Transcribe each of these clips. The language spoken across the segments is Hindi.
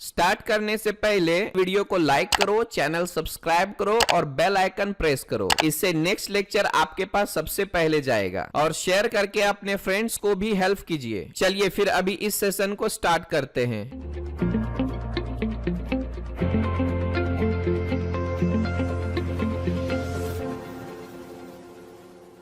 स्टार्ट करने से पहले वीडियो को लाइक करो, चैनल सब्सक्राइब करो और बेल आइकन प्रेस करो। इससे नेक्स्ट लेक्चर आपके पास सबसे पहले जाएगा। और शेयर करके अपने फ्रेंड्स को भी हेल्प कीजिए। चलिए फिर अभी इस सेशन को स्टार्ट करते हैं।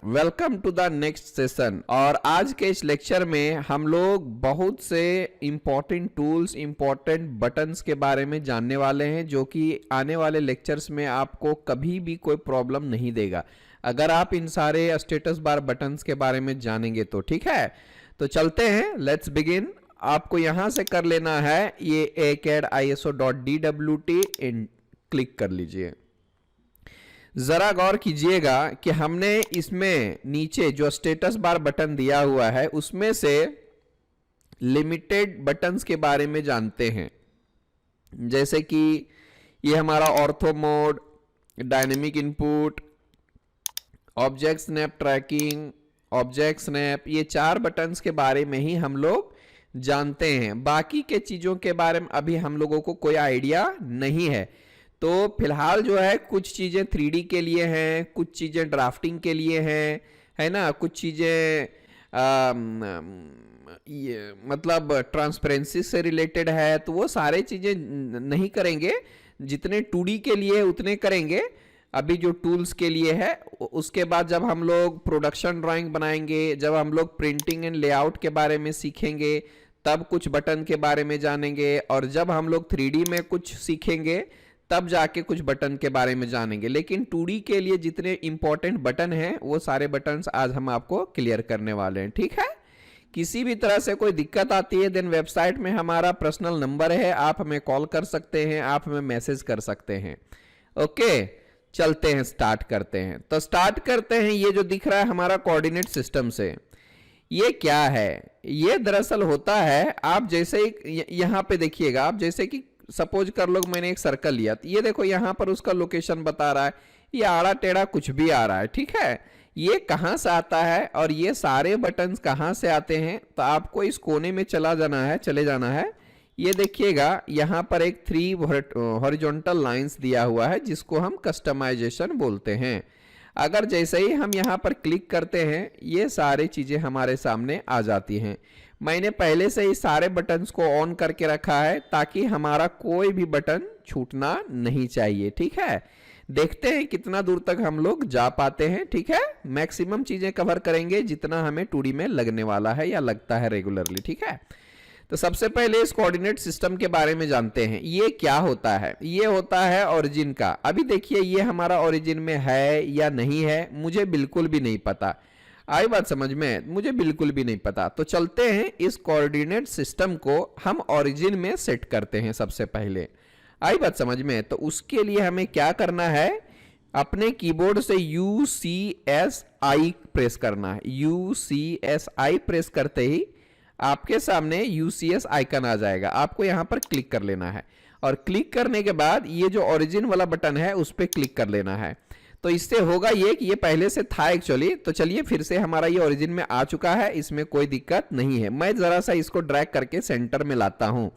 Welcome to the next session. और आज के इस लेक्चर में हम लोग बहुत से इंपॉर्टेंट टूल्स, इंपॉर्टेंट बटन्स के बारे में जानने वाले हैं, जो कि आने वाले लेक्चर्स में आपको कभी भी कोई प्रॉब्लम नहीं देगा अगर आप इन सारे स्टेटस बार बटन्स के बारे में जानेंगे तो। ठीक है, तो चलते हैं, लेट्स बिगिन। आपको यहां से कर लेना है ये acad.iso.dwt क्लिक कर लीजिए। जरा गौर कीजिएगा कि हमने इसमें नीचे जो स्टेटस बार बटन दिया हुआ है उसमें से लिमिटेड बटन्स के बारे में जानते हैं, जैसे कि ये हमारा ortho mode, dynamic input, object snap tracking, object snap, ये 4 बटन्स के बारे में ही हम लोग जानते हैं। बाकी के चीजों के बारे में अभी हम लोगों को कोई आइडिया नहीं है। तो फिलहाल जो है कुछ चीजें 3D के लिए हैं, कुछ चीजें ड्राफ्टिंग के लिए हैं, है ना, कुछ चीजें ये मतलब ट्रांसपेरेंसी से रिलेटेड है, तो वो सारे चीजें नहीं करेंगे। जितने 2D के लिए उतने करेंगे अभी जो टूल्स के लिए है। उसके बाद जब हम लोग प्रोडक्शन ड्राइंग बनाएंगे, जब हम लोग प्रिंटिंग एंड लेआउट के बारे में सीखेंगे, तब कुछ बटन के बारे में जानेंगे। और जब हम लोग 3D में कुछ सीखेंगे तब जाके कुछ बटन के बारे में जानेंगे। लेकिन 2D के लिए जितने इंपॉर्टेंट बटन हैं वो सारे बटन्स आज हम आपको क्लियर करने वाले हैं। ठीक है, किसी भी तरह से कोई दिक्कत आती है देन वेबसाइट में हमारा पर्सनल नंबर है, आप हमें कॉल कर सकते हैं, आप हमें मैसेज कर सकते हैं। ओके, चलते हैं, स्टार्ट करते हैं। तो स्टार्ट करते हैं। ये जो दिख रहा है हमारा कोऑर्डिनेट सिस्टम से, ये क्या है? ये दरअसल होता है, आप जैसे ही यहां पे देखिएगा, आप जैसे कि सपोज कर लो मैंने एक सर्कल लिया, तो ये देखो यहां पर उसका लोकेशन बता रहा है, ये आड़ा टेढ़ा कुछ भी आ रहा है। ठीक है, ये कहां से आता है और ये सारे बटन्स कहां से आते हैं, तो आपको इस कोने में चले जाना है। ये देखिएगा यहां पर एक 3 हॉरिजॉन्टल लाइंस दिया हुआ है जिसको हम कस्टमाइजेशन बोलते हैं। अगर जैसे ही हम यहां पर क्लिक करते हैं ये सारी चीजें हमारे सामने आ जाती हैं। मैंने पहले से ही सारे बटन्स को ऑन करके रखा है ताकि हमारा कोई भी बटन छूटना नहीं चाहिए। ठीक है, देखते हैं कितना दूर तक हम लोग जा पाते हैं। ठीक है, मैक्सिमम चीजें कवर करेंगे जितना हमें 2D में लगने वाला है या लगता है रेगुलरली। ठीक है, तो सबसे पहले इस कोऑर्डिनेट सिस्टम के बारे में जानते हैं। ये क्या होता है? ये होता है ओरिजिन का। अभी देखिए ये हमारा ओरिजिन में है या नहीं है, मुझे बिल्कुल भी नहीं पता। आई बात समझ में? मुझे बिल्कुल भी नहीं पता। तो चलते हैं, इस कोऑर्डिनेट सिस्टम को हम ओरिजिन में सेट करते हैं सबसे पहले। आई बात समझ में? तो उसके लिए हमें क्या करना है, अपने कीबोर्ड से UCSI प्रेस करना है। UCSI प्रेस करते ही आपके सामने UCS आइकन आ जाएगा, आपको यहां पर क्लिक कर लेना है। और क्लिक करने के बाद ये जो ओरिजिन वाला बटन है उस पर क्लिक कर लेना है। तो इससे होगा ये कि ये पहले से था एक्चुअली। तो चलिए फिर से हमारा ये ओरिजिन में आ चुका है, इसमें कोई दिक्कत नहीं है। मैं जरा सा इसको ड्रैग करके सेंटर में लाता हूं।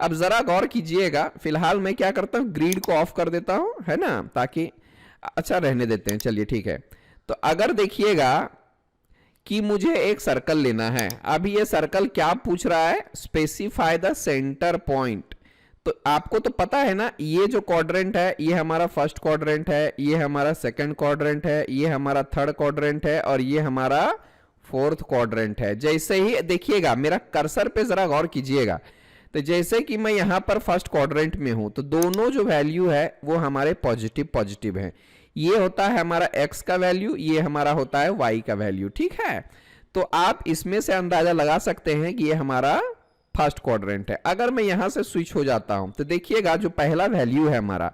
अब जरा गौर कीजिएगा, फिलहाल मैं क्या करता हूं, ग्रिड को ऑफ कर देता हूं, है ना, ताकि अच्छा रहने देते हैं। चलिए ठीक है, तो अगर देखिएगा कि मुझे एक सर्कल लेना है। अभी ये सर्कल क्या पूछ रहा है, स्पेसिफाई द सेंटर पॉइंट। तो आपको तो पता है ना, ये जो क्वाड्रेंट है ये हमारा फर्स्ट क्वाड्रेंट है, ये हमारा सेकंड क्वाड्रेंट है, ये हमारा थर्ड क्वाड्रेंट है और ये हमारा फोर्थ क्वाड्रेंट है। जैसे ही देखिएगा मेरा कर्सर पे जरा गौर कीजिएगा, तो जैसे कि मैं यहां पर फर्स्ट क्वाड्रेंट में हूं तो दोनों जो वैल्यू है वो हमारे पॉजिटिव है। ये होता है हमारा x का वैल्यू, ये हमारा होता है y का वैल्यू। ठीक है, तो आप इसमें से अंदाजा लगा सकते हैं कि ये हमारा फर्स्ट क्वाड्रेंट है। अगर मैं यहां से स्विच हो जाता हूं तो देखिएगा जो पहला वैल्यू है हमारा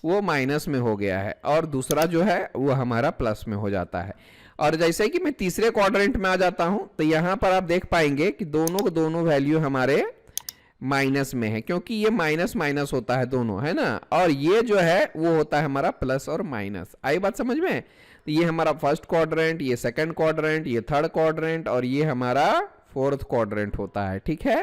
वो माइनस में हो गया है और दूसरा जो है वो हमारा प्लस में हो जाता है। और जैसे कि मैं तीसरे क्वाड्रेंट में आ जाता हूं तो यहां पर आप देख पाएंगे कि दोनों वैल्यू हमारे माइनस में है, क्योंकि ये माइनस माइनस होता है दोनों, है ना, और ये जो है वो होता है हमारा प्लस और माइनस। आई बात समझ में? तो ये हमारा फर्स्ट क्वाड्रेंट, ये सेकंड क्वाड्रेंट, ये थर्ड क्वाड्रेंट और ये हमारा फोर्थ क्वाड्रेंट होता है, ठीक है।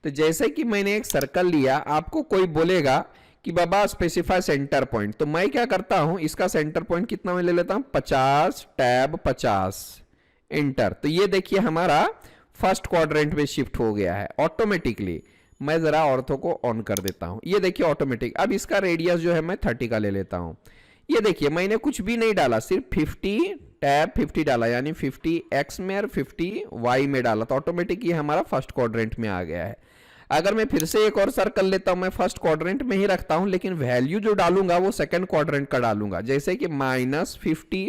तो जैसे कि मैंने एक सर्कल लिया, आपको कोई बोलेगा कि बाबा स्पेसिफाई सेंटर पॉइंट, तो मैं क्या करता हूं, इसका सेंटर पॉइंट कितना मैं ले लेता हूं 50, टैब 50, एंटर। तो ये देखिए हमारा फर्स्ट क्वाड्रेंट में शिफ्ट हो गया है ऑटोमेटिकली। मैं जरा ऑर्थो को ऑन कर देता हूं, ये देखिए ऑटोमेटिक। अब इसका रेडियस जो है मैं 30 का ले लेता हूं। ये देखिए मैंने कुछ भी नहीं डाला, सिर्फ 50 टैब 50 डाला, यानी 50 एक्स में और 50 वाई में डाला, तो ऑटोमेटिक ये हमारा फर्स्ट क्वाड्रेंट में आ गया है। अगर मैं फिर से एक और सर्कल लेता हूं, मैं फर्स्ट क्वाड्रेंट में ही रखता हूं, लेकिन वैल्यू जो डालूंगा वो सेकंड क्वाड्रेंट का डालूंगा, जैसे कि -50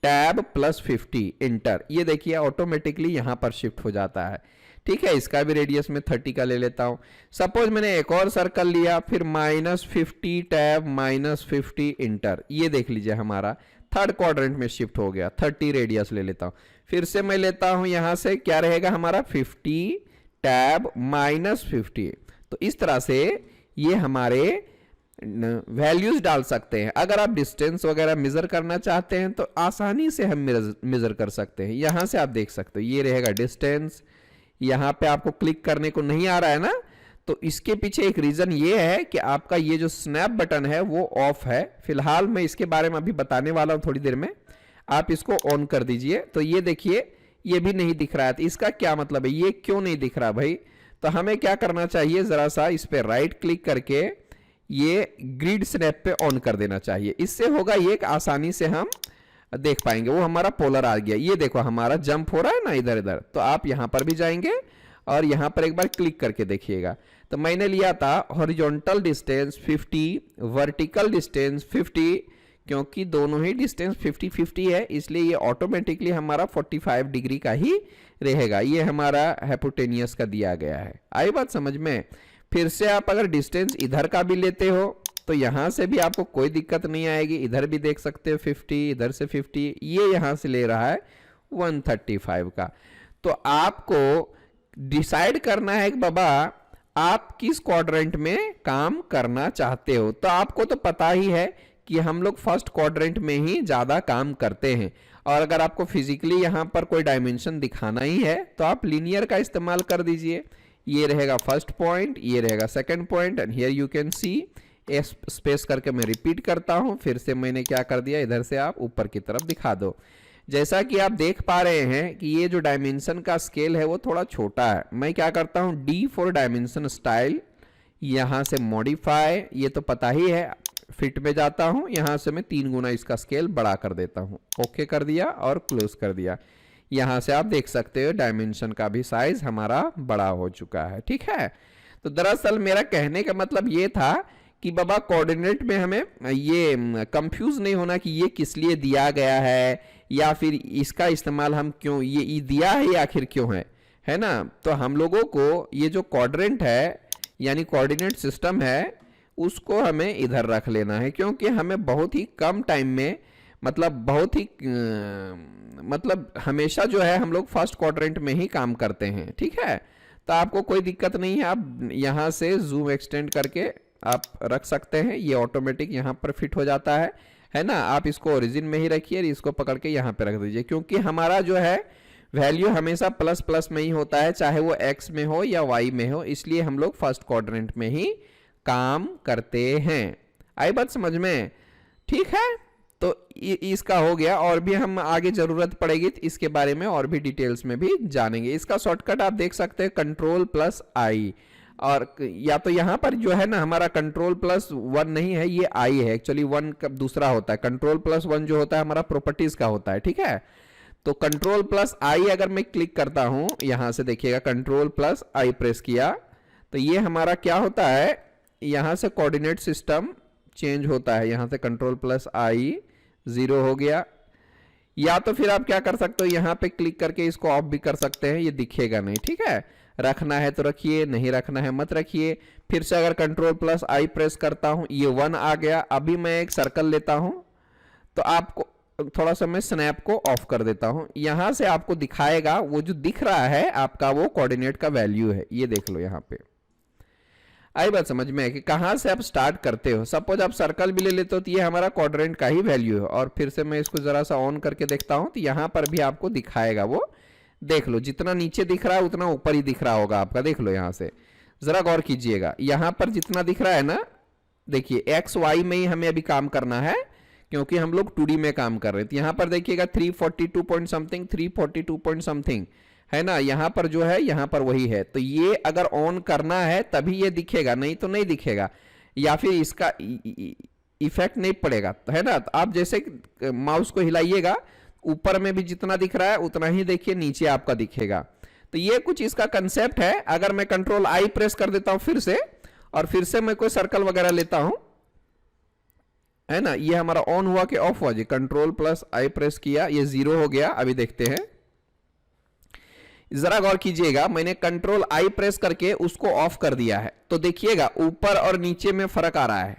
टैब +50 इंटर। ये देखिए ऑटोमेटिकली यहां पर शिफ्ट हो जाता है, ठीक है। इसका भी रेडियस में 30 का ले लेता हूं। सपोज मैंने एक और सर्कल लिया, फिर -50 टैब -50 इंटर। ये देख लीजिए हमारा थर्ड क्वाड्रेंट में शिफ्ट हो गया, 30 रेडियस ले लेता हूं। फिर से मैं लेता हूं यहां से, क्या रहेगा हमारा 50 टैब -50। तो इस तरह से ये हमारे वैल्यूज डाल सकते हैं। अगर आप डिस्टेंस वगैरह मेजर करना चाहते हैं तो आसानी से हम मेजर कर सकते हैं। यहां से आप देख सकते हो, ये रहेगा डिस्टेंस। यहां पे आपको क्लिक करने को नहीं आ रहा है ना, तो इसके पीछे एक रीजन ये है कि आपका ये जो स्नैप बटन है वो ऑफ है। फिलहाल मैं इसके बारे में अभी बताने वाला हूं थोड़ी देर में, आप इसको ऑन कर दीजिए। तो ये देखिए ये भी नहीं दिख रहा है, तो इसका क्या मतलब है, ये क्यों नहीं दिख रहा भाई। तो हमें क्या करना चाहिए, जरा सा इस पे राइट क्लिक करके ये ग्रिड स्नैप पे ऑन कर देना चाहिए। इससे होगा ये कि आसानी से हम देख पाएंगे। वो हमारा पोलर आ गया, ये देखो हमारा जंप हो रहा है ना इधर इधर। तो आप यहां पर भी जाएंगे और यहां पर एक बार क्लिक करके देखिएगा। तो मैंने लिया था हॉरिजॉन्टल डिस्टेंस 50, वर्टिकल डिस्टेंस 50, क्योंकि दोनों ही डिस्टेंस 50-50 है, इसलिए ये ऑटोमेटिकली हमारा 45 डिग्री का ही रहेगा। ये हमारा हाइपोटेनियस का दिया गया है। आई बात समझ में। फिर से आप अगर डिस्टेंस इधर का भी लेते हो तो यहां से भी आपको कोई दिक्कत नहीं आएगी। इधर भी देख सकते हो 50, इधर से 50, ये यहां से ले रहा है 135 का। तो आपको डिसाइड करना है कि बाबा आप किस क्वाड्रेंट में काम करना चाहते हो। तो आपको तो पता ही है कि हम लोग फर्स्ट क्वाड्रेंट में ही ज्यादा काम करते हैं, और अगर आपको फिजिकली यहां पर कोई डायमेंशन दिखाना ही है तो आप लीनियर का इस्तेमाल कर दीजिए। ये रहेगा फर्स्ट पॉइंट, ये रहेगा second point, and here you can see space करके मैं रिपीट करता हूं। फिर से मैंने क्या कर दिया, इधर से आप ऊपर की तरफ दिखा दो। जैसा कि आप देख पा रहे हैं कि ये जो डायमेंशन का स्केल है वो थोड़ा छोटा है। मैं क्या करता हूं, D फॉर डायमेंशन स्टाइल, यहां से मॉडिफाई, ये तो पता ही है, फिट में जाता हूं, यहां से मैं 3 गुना इसका स्केल बड़ा कर देता हूं। ओके कर दिया और क्लोज कर दिया। यहां से आप देख सकते हो डायमेंशन का भी साइज हमारा बड़ा हो चुका है, ठीक है। तो दरअसल मेरा कहने का मतलब ये था कि बाबा कोऑर्डिनेट में हमें ये कंफ्यूज नहीं होना कि ये किस लिए दिया गया है, या फिर इसका इस्तेमाल हम क्यों, ये दिया है आखिर क्यों है ना। तो हम लोगों को ये जो क्वाड्रेंट है यानी कोऑर्डिनेट सिस्टम है उसको हमें इधर रख लेना है, क्योंकि हमें बहुत ही कम टाइम में, मतलब बहुत ही मतलब हमेशा जो है हम लोग फर्स्ट क्वाड्रेंट में ही काम करते हैं, ठीक है। तो आपको कोई दिक्कत नहीं है, आप यहां से जूम एक्सटेंड करके आप रख सकते हैं, ये ऑटोमेटिक यहां पर फिट हो जाता है ना। आप इसको ओरिजिन में ही रखिए, इसको पकड़ के यहां पे रख दीजिए, क्योंकि हमारा जो है वैल्यू हमेशा प्लस प्लस में ही होता है, चाहे वो एक्स में हो या वाई में हो, इसलिए हम लोग फर्स्ट क्वाड्रेंट में ही काम करते हैं। आई बात समझ में, ठीक है। तो इसका हो गया, और भी हम आगे जरूरत पड़ेगी तो इसके बारे में और भी डिटेल्स में भी जानेंगे। इसका शॉर्टकट आप देख सकते हैं Ctrl+I, और या तो यहां पर जो है ना हमारा Ctrl+1 नहीं है, ये I है एक्चुअली, 1 का दूसरा होता है। Ctrl+1 जो होता है हमारा प्रॉपर्टीज का होता है, ठीक है। तो Ctrl+I अगर मैं क्लिक करता हूं, यहां से देखिएगा Ctrl+I प्रेस किया तो ये हमारा क्या होता है, यहां से कोऑर्डिनेट सिस्टम चेंज होता है। यहां से Ctrl+I 0 हो गया, या तो फिर आप क्या कर सकते हो, यहां पे क्लिक करके इसको ऑफ भी कर सकते हैं, ये दिखेगा नहीं, ठीक है। रखना है तो रखिए, नहीं रखना है मत रखिए। फिर से अगर Ctrl+I प्रेस करता हूं, ये 1 आ गया। अभी मैं एक सर्कल लेता हूं, तो आपको थोड़ा सा मैं स्नैप को ऑफ कर देता हूं। यहां से आपको दिखाएगा, वो जो दिख रहा है आपका वो कोऑर्डिनेट का वैल्यू है, ये देख लो यहां पे। आई बात समझ में है कि कहां से आप स्टार्ट करते हो। सपोज आप सर्कल भी ले लेते हो तो ये हमारा क्वाड्रेंट का ही वैल्यू है। और फिर से मैं इसको जरा सा ऑन करके देखता हूं तो यहां पर भी आपको दिखाएगा वो देख लो जितना नीचे दिख रहा है उतना ऊपर ही दिख रहा होगा आपका, देख लो यहां से जरा गौर कीजिएगा। यहां पर जितना दिख रहा है ना, देखिए एक्स वाई में ही हमें अभी काम करना है क्योंकि हम लोग 2D में काम कर रहे थे। यहां पर देखिएगा 342 पॉइंट समथिंग, 342 पॉइंट समथिंग है ना, यहां पर जो है यहां पर वही है। तो ये अगर ऑन करना है तभी ये दिखेगा, नहीं तो नहीं दिखेगा, या फिर इसका इफेक्ट नहीं पड़ेगा, है ना। तो आप जैसे माउस को हिलाइएगा, ऊपर में भी जितना दिख रहा है उतना ही देखिए नीचे आपका दिखेगा। तो ये कुछ इसका कंसेप्ट है। अगर मैं कंट्रोल आई प्रेस कर देता हूं फिर से, और फिर से मैं कोई सर्कल वगैरह लेता हूं, है ना, ये हमारा ऑन हुआ कि ऑफ हुआ जी। कंट्रोल प्लस आई प्रेस किया, ये 0 हो गया। अभी देखते हैं, जरा गौर कीजिएगा, मैंने कंट्रोल आई प्रेस करके उसको ऑफ कर दिया है। तो देखिएगा ऊपर और नीचे में फर्क आ रहा है।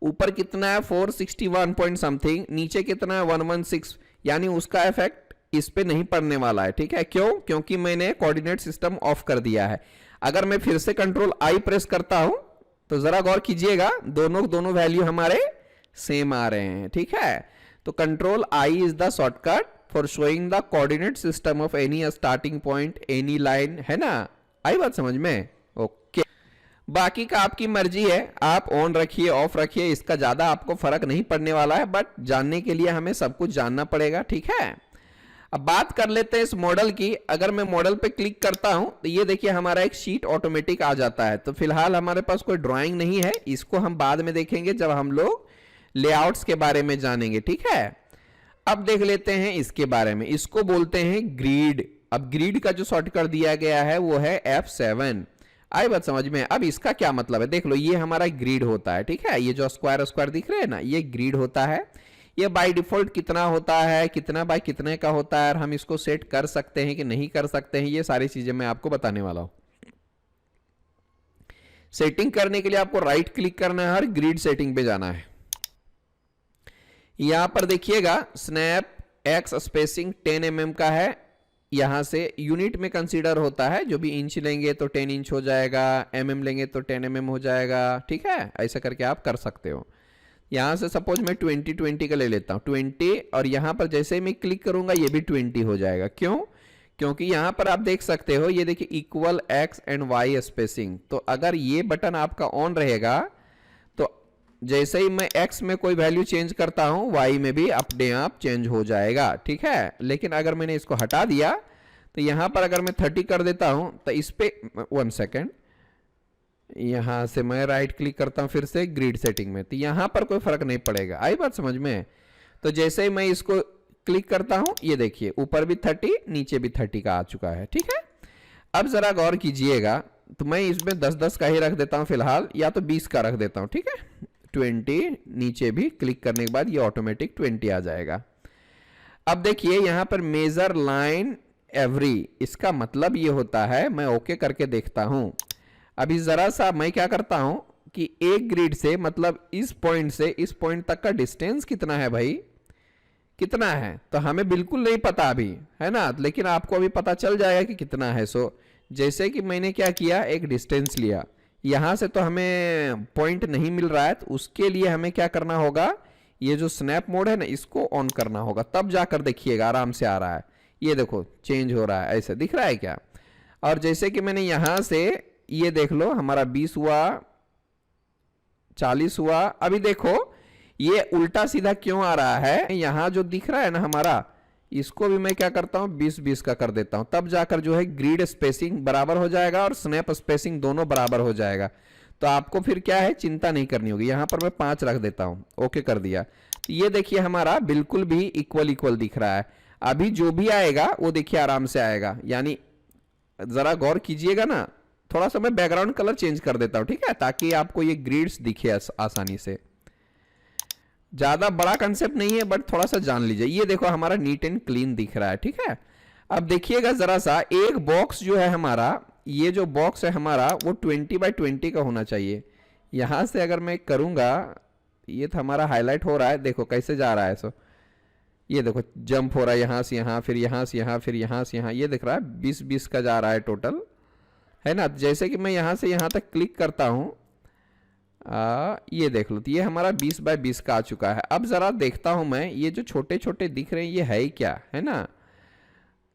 ऊपर कितना है 461 पॉइंट समथिंग, नीचे कितना है 116, यानी उसका इफेक्ट इस पे नहीं पड़ने वाला है। ठीक है, क्यों? क्योंकि मैंने कोऑर्डिनेट सिस्टम ऑफ कर दिया है। अगर मैं फिर से कंट्रोल आई प्रेस करता हूं तो जरा गौर कीजिएगा, दोनों वैल्यू हमारे सेम आ रहे हैं। ठीक है, तो control I is the shortcut for showing the coordinate system of any starting point, any line, है ना। आई बात समझ में? ओके, बाकी का आपकी मर्जी है, आप ऑन रखिए ऑफ रखिए, इसका ज्यादा आपको फर्क नहीं पड़ने वाला है, बट जानने के लिए हमें सब कुछ जानना पड़ेगा। ठीक है, अब बात कर लेते हैं इस मॉडल की। अगर मैं मॉडल पे क्लिक करता हूं तो ये देखिए हमारा एक शीट ऑटोमेटिक आ जाता है। तो फिलहाल हमारे पास कोई ड्राइंग नहीं है, इसको हम बाद में देखेंगे जब हम लोग लेआउट्स के बारे में जानेंगे। ठीक है, अब देख लेते हैं इसके बारे में। इसको बोलते हैं ग्रिड। अब ग्रिड का जो शॉर्टकट दिया गया है वो है F7। आई बात समझ में? अब इसका क्या मतलब है, देख लो, ये हमारा ग्रिड होता है। ठीक है, ये जो स्क्वायर स्क्वायर दिख रहे हैं ना, ये ग्रिड होता है। ये बाय डिफॉल्ट कितना होता है, कितना बाय कितने का होता है, और हम इसको सेट कर सकते हैं कि नहीं कर सकते हैं, ये सारी चीजें मैं आपको बताने वाला हूं। सेटिंग करने के लिए आपको राइट क्लिक करना है और ग्रिड सेटिंग पे जाना है। यहां पर देखिएगा स्नैप एक्स स्पेसिंग 10 mm का है। यहां से यूनिट में कंसीडर होता है, जो भी इंच लेंगे तो 10 इंच हो जाएगा, mm लेंगे तो 10 mm हो जाएगा। ठीक है, ऐसा करके आप कर सकते हो। यहां से सपोज मैं 20 का ले लेता हूं, 20, और यहां पर जैसे ही मैं क्लिक करूंगा ये भी 20 हो जाएगा। क्यों? क्योंकि यहां पर आप देख सकते हो, ये देखिए equal X and Y spacing. तो अगर ये बटन आपका ऑन रहेगा तो जैसे ही मैं एक्स में कोई वैल्यू चेंज करता हूं, वाई में भी अपने आप चेंज हो जाएगा। ठीक है, लेकिन अगर मैंने इसको हटा दिया तो यहां पर अगर मैं 30 कर देता हूं तो इस पे 1 सेकेंड, यहां से मैं राइट क्लिक करता हूं फिर से ग्रिड सेटिंग में, तो यहां पर कोई फर्क नहीं पड़ेगा। आई बात समझ में? तो जैसे ही मैं इसको क्लिक करता हूं, ये देखिए ऊपर भी 30, नीचे भी 30 का आ चुका है। ठीक है, अब जरा गौर कीजिएगा, तो मैं इसमें 10-10 का ही रख देता हूं फिलहाल, या तो 20 का रख देता हूं। ठीक है, 20, नीचे भी क्लिक करने के बाद ये ऑटोमेटिक 20 आ जाएगा। अब देखिए यहां पर मेजर लाइन एवरी, इसका मतलब ये होता है, मैं ओके करके देखता हूं। अभी जरा सा मैं क्या करता हूं कि एक ग्रिड से, मतलब इस पॉइंट से इस पॉइंट तक का डिस्टेंस कितना है भाई, कितना है, तो हमें बिल्कुल नहीं पता अभी, है ना, लेकिन आपको अभी पता चल जाएगा कि कितना है। सो जैसे कि मैंने क्या किया, एक डिस्टेंस लिया, यहां से तो हमें पॉइंट नहीं मिल रहा है, तो उसके लिए हमें क्या करना होगा, ये जो स्नैप मोड है ना, इसको ऑन करना होगा, तब जाकर देखिएगा आराम से आ रहा है। ये देखो चेंज हो रहा है, ऐसे दिख रहा है क्या? और जैसे कि मैंने यहां से, ये देख लो हमारा 20 हुआ, 40 हुआ। अभी देखो ये उल्टा सीधा क्यों आ रहा है, यहां जो दिख रहा है ना हमारा, इसको भी मैं क्या करता हूं 20-20 का कर देता हूं, तब जाकर जो है ग्रिड स्पेसिंग बराबर हो जाएगा और स्नैप स्पेसिंग दोनों बराबर हो जाएगा। तो आपको फिर क्या है, चिंता नहीं करनी होगी। यहां पर मैं 5 रख देता हूं, ओके कर दिया। तो ये देखिए हमारा बिल्कुल भी इक्वल दिख रहा है। अभी जो भी आएगा वो देखिए आराम से आएगा, यानी जरा गौर कीजिएगा ना, थोड़ा सा मैं बैकग्राउंड कलर चेंज कर देता हूं। ठीक है, ताकि आपको ये ग्रिड्स दिखे आसानी से। ज्यादा बड़ा कंसेप्ट नहीं है, बट थोड़ा सा जान लीजिए। ये देखो हमारा नीट एंड क्लीन दिख रहा है। ठीक है, अब देखिएगा जरा सा, एक बॉक्स जो है हमारा, ये जो बॉक्स है हमारा वो 20x20 का होना चाहिए। यहां से अगर मैं करूंगा, ये तो हमारा हाईलाइट हो रहा है, देखो कैसे जा रहा है। सो ये देखो जंप हो रहा है, यहां से यहां, फिर यहां से यहां, फिर यहां से यहां, ये दिख रहा है 20-20 का जा रहा है टोटल, है ना। जैसे कि मैं यहां से यहां तक क्लिक करता हूं, ये देख लो, तो ये हमारा 20x20 का आ चुका है। अब जरा देखता हूं मैं, ये जो छोटे छोटे दिख रहे हैं ये है ही क्या, है ना।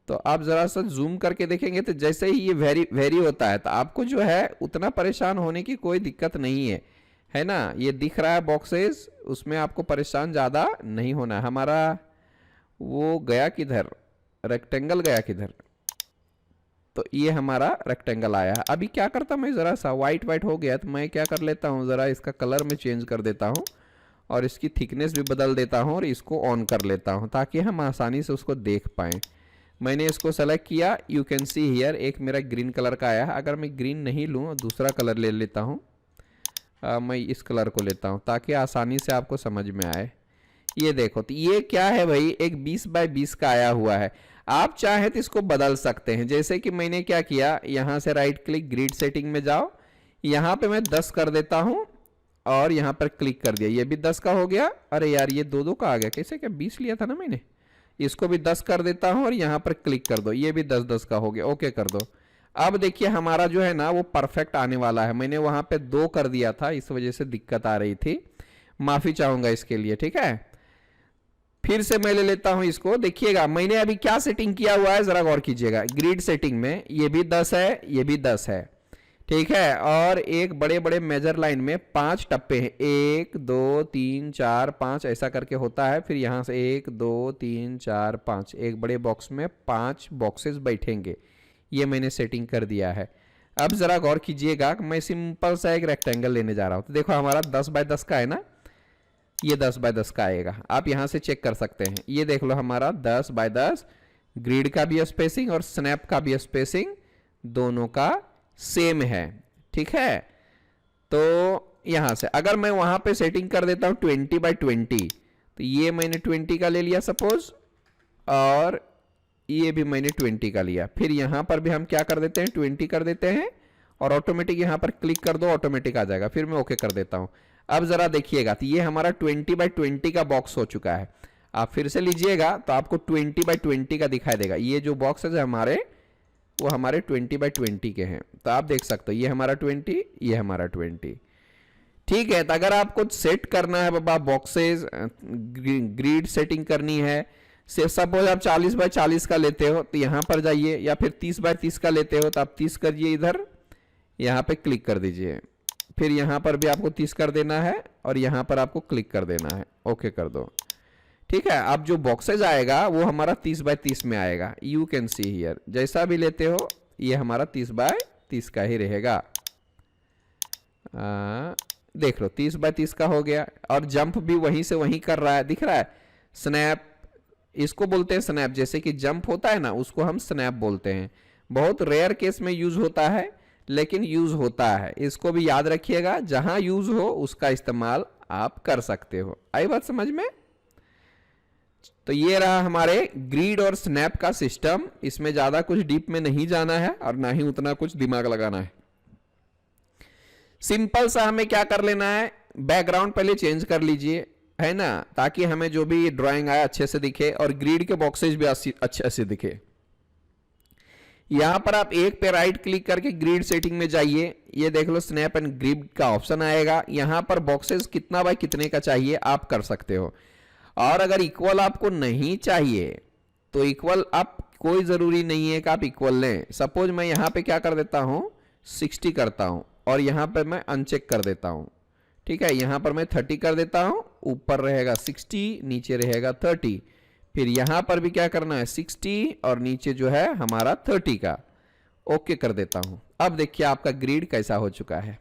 तो आप ज़रा सा जूम करके देखेंगे तो जैसे ही ये वेरी होता है तो आपको जो है उतना परेशान होने की कोई दिक्कत नहीं है ना। ये दिख रहा है बॉक्सेस, उसमें आपको परेशान ज़्यादा नहीं होना है। हमारा वो गया किधर, रेक्टेंगल गया किधर, तो ये हमारा रेक्टेंगल आया है। अभी क्या करता मैं, ज़रा सा वाइट हो गया तो मैं क्या कर लेता हूँ, ज़रा इसका कलर में चेंज कर देता हूँ और इसकी थिकनेस भी बदल देता हूँ और इसको ऑन कर लेता हूँ ताकि हम आसानी से उसको देख पाएँ। मैंने इसको सेलेक्ट किया, यू कैन सी हियर एक मेरा ग्रीन कलर का आया है। अगर मैं ग्रीन नहीं लूँ दूसरा कलर ले लेता हूँ, मैं इस कलर को लेता हूँ ताकि आसानी से आपको समझ में आए। ये देखो, तो ये क्या है भाई, एक 20 बाय 20 का आया हुआ है। आप चाहे तो इसको बदल सकते हैं, जैसे कि मैंने क्या किया, यहाँ से राइट क्लिक, ग्रिड सेटिंग में जाओ, यहाँ पे मैं 10 कर देता हूँ और यहाँ पर क्लिक कर दिया, ये भी 10 का हो गया। अरे यार ये दो का आ गया कैसे, क्या 20 लिया था ना मैंने, इसको भी 10 कर देता हूँ और यहाँ पर क्लिक कर दो, ये भी 10 का हो गया, ओके कर दो। अब देखिए हमारा जो है ना वो परफेक्ट आने वाला है। मैंने वहाँ पे 2 कर दिया था, इस वजह से दिक्कत आ रही थी, माफी चाहूंगा इसके लिए, ठीक है। फिर से मैं ले लेता हूं इसको, देखिएगा मैंने अभी क्या सेटिंग किया हुआ है, जरा गौर कीजिएगा। ग्रिड सेटिंग में ये भी 10 है, ये भी 10 है, ठीक है। और एक बड़े बड़े मेजर लाइन में 5 टप्पे हैं, 1 2 3 4 5 ऐसा करके होता है। फिर यहां से 1 2 3 4 5, एक बड़े बॉक्स में 5 बॉक्सेस बैठेंगे, ये मैंने सेटिंग कर दिया है। अब जरा गौर कीजिएगा, मैं सिंपल सा एक रेक्टेंगल लेने जा रहा हूं, तो देखो हमारा 10 बाय 10 का है ना, ये 10 बाय 10 का आएगा। आप यहां से चेक कर सकते हैं, ये देख लो हमारा 10 बाय 10, ग्रिड का भी स्पेसिंग और स्नैप का भी स्पेसिंग दोनों का सेम है, ठीक है। तो यहां से अगर मैं वहां पे सेटिंग कर देता हूं 20 बाय 20, तो ये मैंने 20 का ले लिया सपोज, और ये भी मैंने 20 का लिया। फिर यहां पर भी हम क्या कर देते हैं, 20 कर देते हैं और ऑटोमेटिक यहां पर क्लिक कर दो, ऑटोमेटिक आ जाएगा। फिर मैं ओके कर देता हूं। अब जरा देखिएगा, तो ये हमारा 20 बाय 20 का बॉक्स हो चुका है। आप फिर से लीजिएगा तो आपको 20 बाय 20 का दिखाई देगा। ये जो बॉक्स है हमारे, वो हमारे 20 बाय 20 के हैं, तो आप देख सकते हो ये हमारा 20, ये हमारा 20, ठीक है। तो अगर आपको सेट करना है बाबा बॉक्सेस, ग्रिड सेटिंग करनी है, से सपोज आप 40 बाय 40 का लेते हो तो यहां पर जाइए, या फिर 30 बाय 30 का लेते हो तो आप 30 करिए, इधर यहां पे क्लिक कर दीजिए। फिर यहां पर भी आपको 30 कर देना है और यहां पर आपको क्लिक कर देना है, ओके कर दो, ठीक है। अब जो बॉक्सेज आएगा वो हमारा 30 बाय 30 में आएगा, यू कैन सी हियर। जैसा भी लेते हो ये हमारा 30 बाय 30 का ही रहेगा। देख लो 30 बाय 30 का हो गया, और जंप भी वहीं से वहीं कर रहा है, दिख रहा है। स्नैप, इसको बोलते हैं स्नैप, जैसे कि जंप होता है ना उसको हम स्नैप बोलते हैं। बहुत रेयर केस में यूज होता है, लेकिन यूज होता है, इसको भी याद रखिएगा। जहां यूज हो उसका इस्तेमाल आप कर सकते हो। आई बात समझ में? तो ये रहा हमारे ग्रिड और स्नैप का सिस्टम। इसमें ज्यादा कुछ डीप में नहीं जाना है और ना ही उतना कुछ दिमाग लगाना है। सिंपल सा हमें क्या कर लेना है, बैकग्राउंड पहले चेंज कर लीजिए, है ना, ताकि हमें जो भी ड्राइंग आया अच्छे से दिखे और ग्रिड के बॉक्सेज भी अच्छे से दिखे। यहां पर आप एक पे राइट क्लिक करके ग्रिड सेटिंग में जाइए, ये देख लो स्नैप एंड ग्रिड का ऑप्शन आएगा। यहां पर बॉक्सेस कितना बाय कितने का चाहिए आप कर सकते हो। और अगर इक्वल आपको नहीं चाहिए तो इक्वल आप, कोई जरूरी नहीं है कि आप इक्वल लें। सपोज मैं यहां पे क्या कर देता हूं, 60 करता हूं और यहां पे मैं अनचेक कर देता हूं, ठीक है। यहां पर मैं 30 कर देता हूं, ऊपर रहेगा 60, नीचे रहेगा 30। फिर यहां पर भी क्या करना है, 60 और नीचे जो है हमारा 30 का, ओके कर देता हूं। अब देखिए आपका ग्रिड कैसा हो चुका है।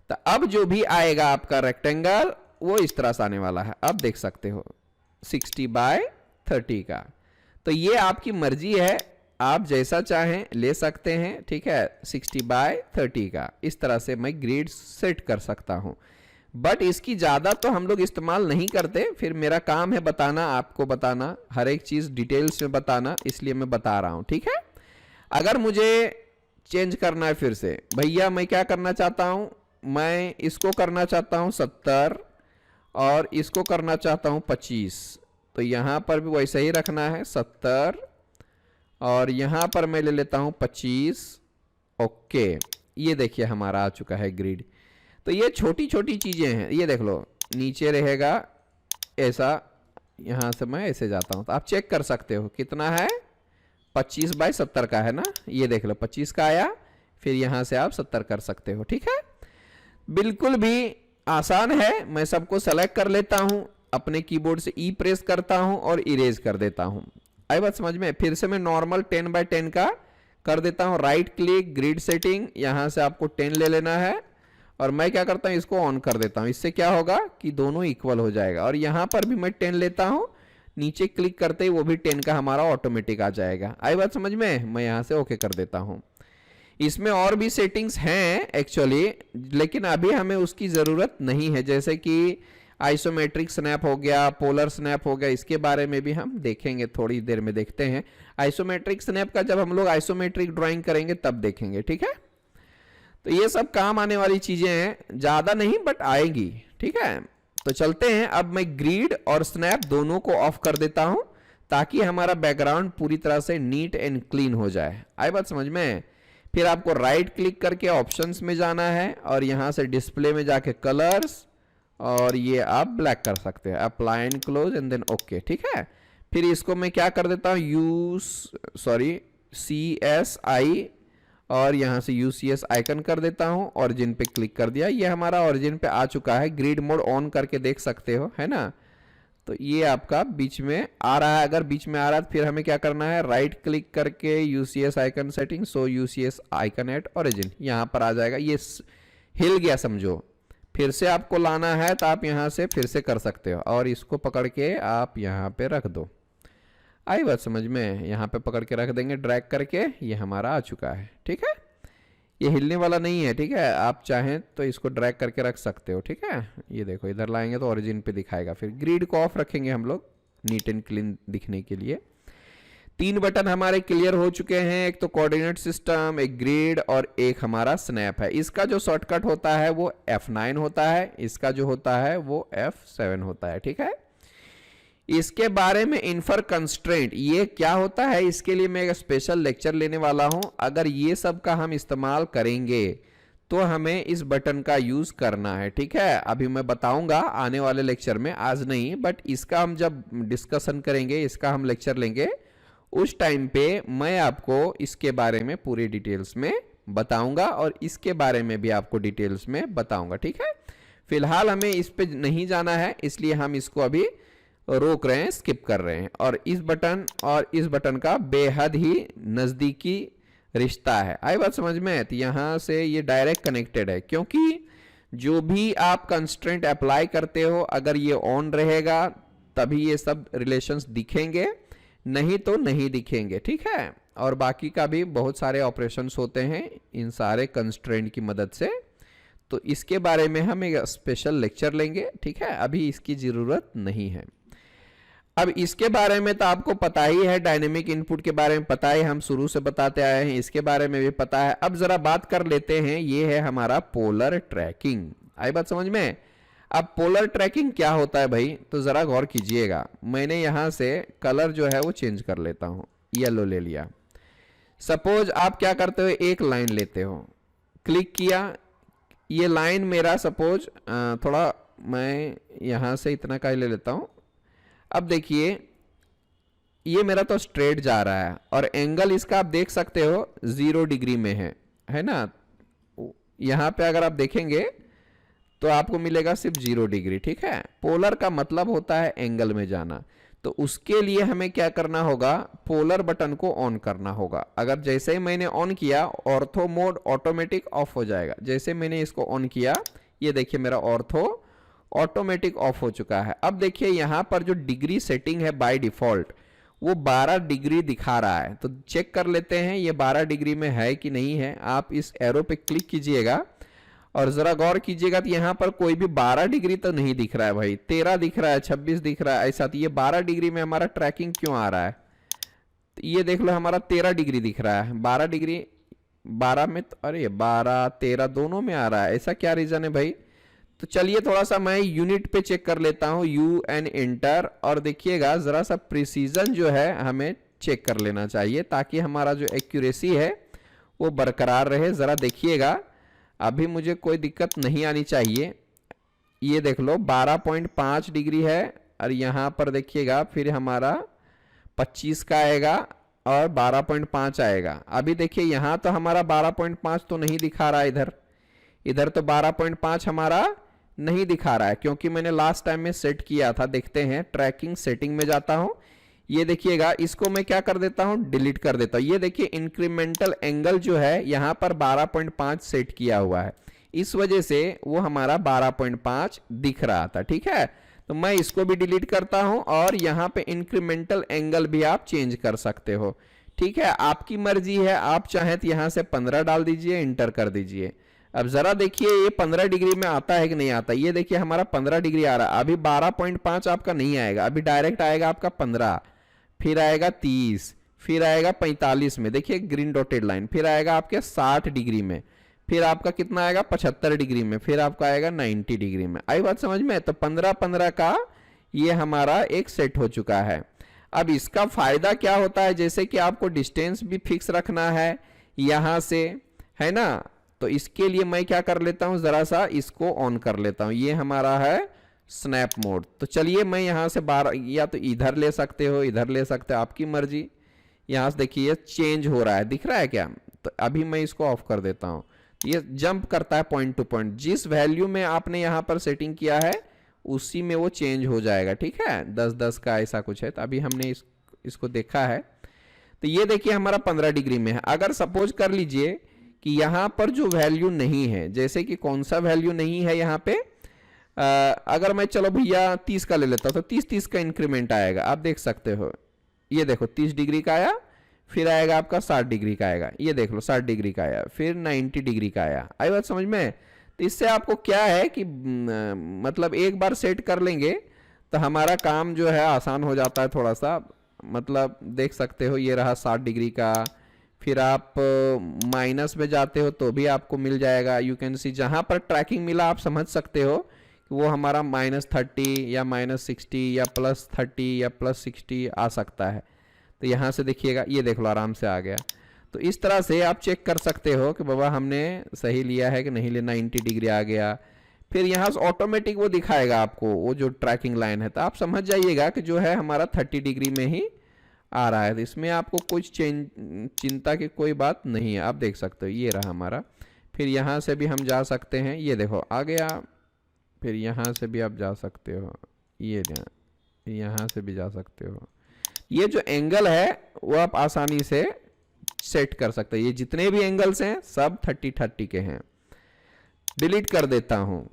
तो अब जो भी आएगा आपका रेक्टेंगल वो इस तरह से आने वाला है, अब देख सकते हो 60 बाय 30 का। तो ये आपकी मर्जी है, आप जैसा चाहें ले सकते हैं, ठीक है। 60 बाय 30 का इस तरह से मैं ग्रिड सेट कर सकता हूं, बट इसकी ज्यादा तो हम लोग इस्तेमाल नहीं करते। फिर मेरा काम है बताना, आपको बताना, हर एक चीज डिटेल्स में बताना, इसलिए मैं बता रहा हूं, ठीक है। अगर मुझे चेंज करना है फिर से, भैया मैं क्या करना चाहता हूं, मैं इसको करना चाहता हूं 70 और इसको करना चाहता हूं 25, तो यहां पर भी वैसे ही रखना है 70 और यहां पर मैं ले लेता हूं 25, ओके। ये देखिए हमारा आ चुका है ग्रिड। तो ये छोटी छोटी चीजें हैं, ये देख लो नीचे रहेगा ऐसा, यहां से मैं ऐसे जाता हूं तो आप चेक कर सकते हो कितना है 25/70 का है ना, ये देख लो 25 का आया, फिर यहां से आप 70 कर सकते हो। ठीक है, बिल्कुल भी आसान है। मैं सबको सेलेक्ट कर लेता हूं, अपने कीबोर्ड से ई प्रेस करता हूं और इरेज कर देता हूं। आई बात समझ में? फिर से मैं नॉर्मल 10/10 का कर देता हूं, राइट क्लिक, ग्रिड सेटिंग, यहां से आपको 10 ले लेना है और मैं क्या करता हूं, इसको ऑन कर देता हूं। इससे क्या होगा कि दोनों इक्वल हो जाएगा। और यहां पर भी मैं 10 लेता हूं, नीचे क्लिक करते ही वो भी 10 का हमारा ऑटोमेटिक आ जाएगा। आई बात समझ में? मैं यहां से ओके कर देता हूं। इसमें और भी सेटिंग्स हैं एक्चुअली, लेकिन अभी हमें उसकी ज़रूरत नहीं है। जैसे कि आइसोमेट्रिक स्नैप हो गया, पोलर स्नैप हो गया, इसके बारे में भी हम देखेंगे, थोड़ी देर में देखते हैं। आइसोमेट्रिक स्नैप का जब हम लोग आइसोमेट्रिक ड्राइंग करेंगे तब देखेंगे। ठीक है, तो ये सब काम आने वाली चीज़ें हैं, ज़्यादा नहीं बट आएगी। ठीक है, तो चलते हैं। अब मैं ग्रिड और स्नैप दोनों को ऑफ कर देता हूं ताकि हमारा बैकग्राउंड पूरी तरह से नीट एंड क्लीन हो जाए। आई बात समझ में? फिर आपको राइट क्लिक करके ऑप्शंस में जाना है और यहां से डिस्प्ले में जाके कलर्स, और ये आप ब्लैक कर सकते हैं, apply and close and then okay. ठीक है, फिर इसको मैं क्या कर देता हूँ, CSI और यहां से UCS आइकन कर देता हूं, ओरिजिन पे क्लिक कर दिया। ये हमारा ओरिजिन पे आ चुका है। ग्रिड मोड ऑन करके देख सकते हो, है ना? तो ये आपका बीच में आ रहा है। अगर बीच में आ रहा है तो फिर हमें क्या करना है, राइट क्लिक करके UCS icon setting, so UCS icon at origin, यहां पर आ जाएगा। ये हिल गया समझो, फिर से आपको लाना है तो आप यहां से फिर से कर सकते हो और इसको पकड़ के आप यहां पे रख दो। आई बात समझ में? यहां पे पकड़ के रख देंगे ड्रैग करके, ये हमारा आ चुका है। ठीक है, ये हिलने वाला नहीं है। ठीक है, आप चाहें तो इसको ड्रैग करके रख सकते हो। ठीक है, ये देखो इधर लाएंगे तो ओरिजिन पे दिखाएगा। फिर ग्रिड को ऑफ रखेंगे हम लोग नीट एंड क्लीन दिखने के लिए। 3 बटन हमारे क्लियर हो चुके हैं, एक तो कोऑर्डिनेट सिस्टम, एक ग्रिड और एक हमारा स्नैप है। इसका जो शॉर्टकट होता है वो F9 होता है, इसका जो होता है वो F7 होता है। ठीक है, इसके बारे में इन्फर कंस्ट्रेंट ये क्या होता है, इसके लिए मैं एक स्पेशल लेक्चर लेने वाला हूं। अगर ये सब का हम इस्तेमाल करेंगे तो हमें इस बटन का यूज करना है। ठीक है, अभी मैं बताऊंगा आने वाले लेक्चर में, आज नहीं, बट इसका हम जब डिस्कशन करेंगे, इसका हम लेक्चर लेंगे, उस टाइम पे मैं आपको इसके बारे में पूरी डिटेल्स में बताऊंगा और इसके बारे में भी आपको डिटेल्स में बताऊंगा। ठीक है, फिलहाल हमें इस पे नहीं जाना है, इसलिए हम इसको अभी रोक रहे हैं, स्किप कर रहे हैं। और इस बटन का बेहद ही नजदीकी रिश्ता है। आई बात समझ में? तो यहां से ये डायरेक्ट कनेक्टेड है, क्योंकि जो भी आप कंस्ट्रेंट अप्लाई करते हो, अगर ये ऑन रहेगा तभी ये सब रिलेशंस दिखेंगे, नहीं तो नहीं दिखेंगे। ठीक है, और बाकी का भी बहुत सारे ऑपरेशंस होते हैं इन सारे कंस्ट्रेंट की मदद से, तो इसके बारे में हम एक स्पेशल लेक्चर लेंगे। ठीक है, अभी इसकी जरूरत नहीं है। अब इसके बारे में तो आपको पता ही है, डायनेमिक इनपुट के बारे में पता है, हम शुरू से बताते आए हैं, इसके बारे में भी पता है। अब जरा बात कर लेते हैं, ये है हमारा पोलर ट्रैकिंग। आई बात समझ में? अब पोलर ट्रैकिंग क्या होता है भाई, तो जरा गौर कीजिएगा। मैंने यहां से कलर जो है वो चेंज कर लेता हूं, येलो ले लिया। सपोज आप क्या करते हो, एक लाइन लेते हो, क्लिक किया, ये लाइन मेरा सपोज थोड़ा मैं यहां से इतना का ले लेता हूं। अब देखिए ये मेरा तो स्ट्रेट जा रहा है और एंगल इसका आप देख सकते हो 0 डिग्री में है ना? यहां पे अगर आप देखेंगे तो आपको मिलेगा सिर्फ 0 डिग्री। ठीक है, पोलर का मतलब होता है एंगल में जाना। तो उसके लिए हमें क्या करना होगा, पोलर बटन को ऑन करना होगा। अगर जैसे ही मैंने ऑन किया, ऑर्थो मोड ऑटोमेटिक ऑफ हो जाएगा। जैसे मैंने इसको ऑन किया, ये देखिए मेरा ऑर्थो ऑटोमेटिक ऑफ हो चुका है। अब देखिए यहां पर जो डिग्री सेटिंग है बाय डिफॉल्ट वो 12 डिग्री दिखा रहा है, तो चेक कर लेते हैं ये 12 डिग्री में है कि नहीं है। आप इस एरो पे क्लिक कीजिएगा और जरा गौर कीजिएगा तो यहां पर कोई भी 12 डिग्री तो नहीं दिख रहा है भाई, 13 दिख रहा है, 26 दिख रहा है, ऐसा। तो ये 12 डिग्री में हमारा ट्रैकिंग क्यों आ रहा है, तो ये देख लो हमारा 13 डिग्री दिख रहा है। 12 डिग्री 12 में तो, अरे 12 13 दोनों में आ रहा है, ऐसा क्या रीजन है भाई। तो चलिए थोड़ा सा मैं यूनिट पे चेक कर लेता हूं, UN एंटर, और देखिएगा जरा सा प्रिसीजन जो है हमें चेक कर लेना चाहिए ताकि हमारा जो एक्यूरेसी है वो बरकरार रहे। जरा देखिएगा, अभी मुझे कोई दिक्कत नहीं आनी चाहिए। ये देख लो 12.5 डिग्री है और यहां पर देखिएगा फिर हमारा 25 का आएगा और 12.5 आएगा। अभी देखिए यहाँ तो हमारा 12.5 तो नहीं दिखा रहा है, इधर तो 12.5 हमारा नहीं दिखा रहा है, क्योंकि मैंने लास्ट टाइम में सेट किया था। देखते हैं, ट्रैकिंग सेटिंग में जाता हूं, ये देखिएगा, इसको मैं क्या कर देता हूं, डिलीट कर देता हूं। ये देखिए इंक्रीमेंटल एंगल जो है यहाँ पर 12.5 सेट किया हुआ है, इस वजह से वो हमारा 12.5 दिख रहा था। ठीक है, तो मैं इसको भी डिलीट करता हूं, और यहाँ पे इंक्रीमेंटल एंगल भी आप चेंज कर सकते हो। ठीक है, आपकी मर्जी है, आप चाहें तो यहाँ से 15 डाल दीजिए, इंटर कर दीजिए। अब जरा देखिए ये 15 डिग्री में आता है कि नहीं आता। ये देखिए हमारा 15 डिग्री आ रहा है। अभी 12.5 आपका नहीं आएगा, अभी डायरेक्ट आएगा आपका 15, फिर आएगा 30, फिर आएगा 45 में, देखिए ग्रीन डॉटेड लाइन, फिर आएगा आपके 60 डिग्री में, फिर आपका कितना आएगा 75 डिग्री में, फिर आपका आएगा 90 डिग्री में। आई बात समझ में? तो 15-15 का ये हमारा एक सेट हो चुका है। अब इसका फायदा क्या होता है, जैसे कि आपको डिस्टेंस भी फिक्स रखना है यहां से, है ना, तो इसके लिए मैं क्या कर लेता हूं, जरा सा इसको ऑन कर लेता हूं। ये हमारा है स्नैप मोड। तो चलिए मैं यहां से 12, या तो इधर ले सकते हो, इधर ले सकते हो, आपकी मर्जी। यहां से देखिए चेंज हो रहा है, दिख रहा है क्या? तो अभी मैं इसको ऑफ कर देता हूं। ये जंप करता है पॉइंट टू पॉइंट, जिस वैल्यू में आपने यहां पर सेटिंग किया है उसी में वो चेंज हो जाएगा। ठीक है, 10-10 का ऐसा कुछ है। तो अभी हमने इसको देखा है, तो ये देखिए हमारा 15 डिग्री में है। अगर सपोज कर लीजिए कि यहां पर जो वैल्यू नहीं है, जैसे कि कौन सा वैल्यू नहीं है यहां पे, अगर मैं चलो भैया 30 का ले लेता हूं, तो 30-30 का इंक्रीमेंट आएगा, आप देख सकते हो। ये देखो 30 डिग्री का आया, फिर आएगा आपका 60 डिग्री का आएगा, ये देख लो 60 डिग्री का आया, फिर 90 डिग्री का आया। आई बात समझ में? तो इससे आपको क्या है कि मतलब एक बार सेट कर लेंगे तो हमारा काम जो है आसान हो जाता है थोड़ा सा। मतलब देख सकते हो ये रहा 60 डिग्री का, फिर आप माइनस में जाते हो तो भी आपको मिल जाएगा। यू कैन सी, जहां पर ट्रैकिंग मिला आप समझ सकते हो कि वो हमारा -30 या -60 या +30 या +60 आ सकता है। तो यहाँ से देखिएगा, ये देख लो आराम से आ गया। तो इस तरह से आप चेक कर सकते हो कि बाबा हमने सही लिया है कि नहीं लिया। 90 डिग्री आ गया, फिर यहाँ से ऑटोमेटिक वो दिखाएगा आपको वो जो ट्रैकिंग लाइन है। तो आप समझ जाइएगा कि जो है हमारा 30 डिग्री में ही आ रहा है। तो इसमें आपको कुछ चिंता की कोई बात नहीं है, आप देख सकते हो। ये रहा हमारा, फिर यहाँ से भी हम जा सकते हैं, ये देखो आ गया। फिर यहाँ से भी आप जा सकते हो, ये यहाँ से भी जा सकते हो। ये जो एंगल है वो आप आसानी से सेट कर सकते हैं। ये जितने भी एंगल्स हैं सब 30-30 के हैं। डिलीट कर देता हूं।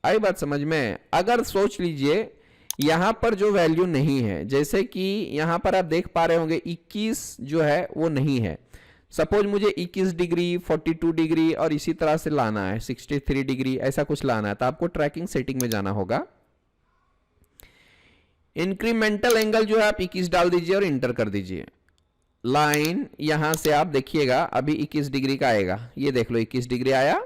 आई बात समझ में? अगर सोच लीजिए यहां पर जो वैल्यू नहीं है, जैसे कि यहां पर आप देख पा रहे होंगे 21 जो है वो नहीं है। सपोज मुझे 21 डिग्री, 42 डिग्री और इसी तरह से लाना है, 63 डिग्री ऐसा कुछ लाना है, तो आपको ट्रैकिंग सेटिंग में जाना होगा। इंक्रीमेंटल एंगल जो है आप 21 डाल दीजिए और इंटर कर दीजिए। लाइन यहां से आप देखिएगा अभी 21 डिग्री का आएगा, ये देख लो 21 डिग्री आया।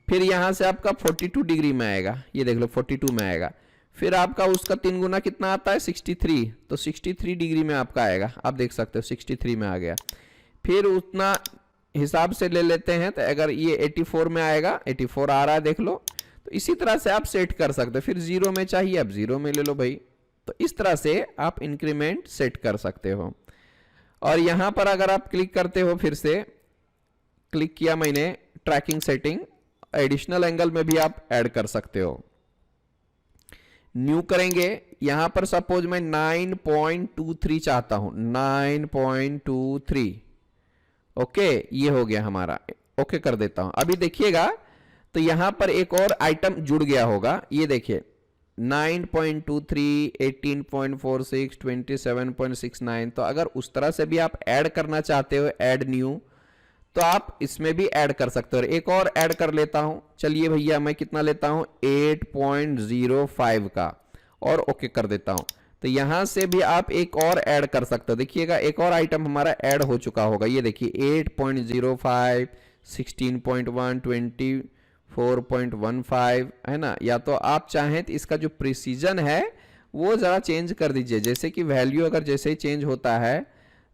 फिर यहां से आपका 42 डिग्री में आएगा, ये देख लो 42 में आएगा। फिर आपका उसका 3 गुना कितना आता है 63, तो 63 डिग्री में आपका आएगा, आप देख सकते हो 63 में आ गया। फिर उतना हिसाब से ले लेते हैं, तो अगर ये 84 में आएगा, 84 आ रहा है देख लो। तो इसी तरह से आप सेट कर सकते हो। फिर 0 में चाहिए, अब 0 में ले लो भाई। तो इस तरह से आप इंक्रीमेंट सेट कर सकते हो। और यहां पर अगर आप क्लिक करते हो, फिर से क्लिक किया मैंने ट्रैकिंग सेटिंग, एडिशनल एंगल में भी आप ऐड कर सकते हो। न्यू करेंगे, यहां पर सपोज मैं 9.23 चाहता हूं, 9.23। ओके, ये हो गया हमारा, ओके कर देता हूं। अभी देखिएगा तो यहां पर एक और आइटम जुड़ गया होगा, ये देखिए 9.23, 18.46, 27.69। तो अगर उस तरह से भी आप ऐड करना चाहते हो, ऐड न्यू, तो आप इसमें भी ऐड कर सकते हो। एक और ऐड कर लेता हूं, चलिए भैया मैं कितना लेता हूं 8.05 का, और ओके कर देता हूं। तो यहां से भी आप एक और ऐड कर सकते हो। देखिएगा एक और आइटम हमारा ऐड हो चुका होगा, ये देखिए 8.05, 16.1, 24.15 है ना। या तो आप चाहें तो इसका जो प्रिसीजन है वो जरा चेंज कर दीजिए, जैसे कि वैल्यू अगर जैसे ही चेंज होता है,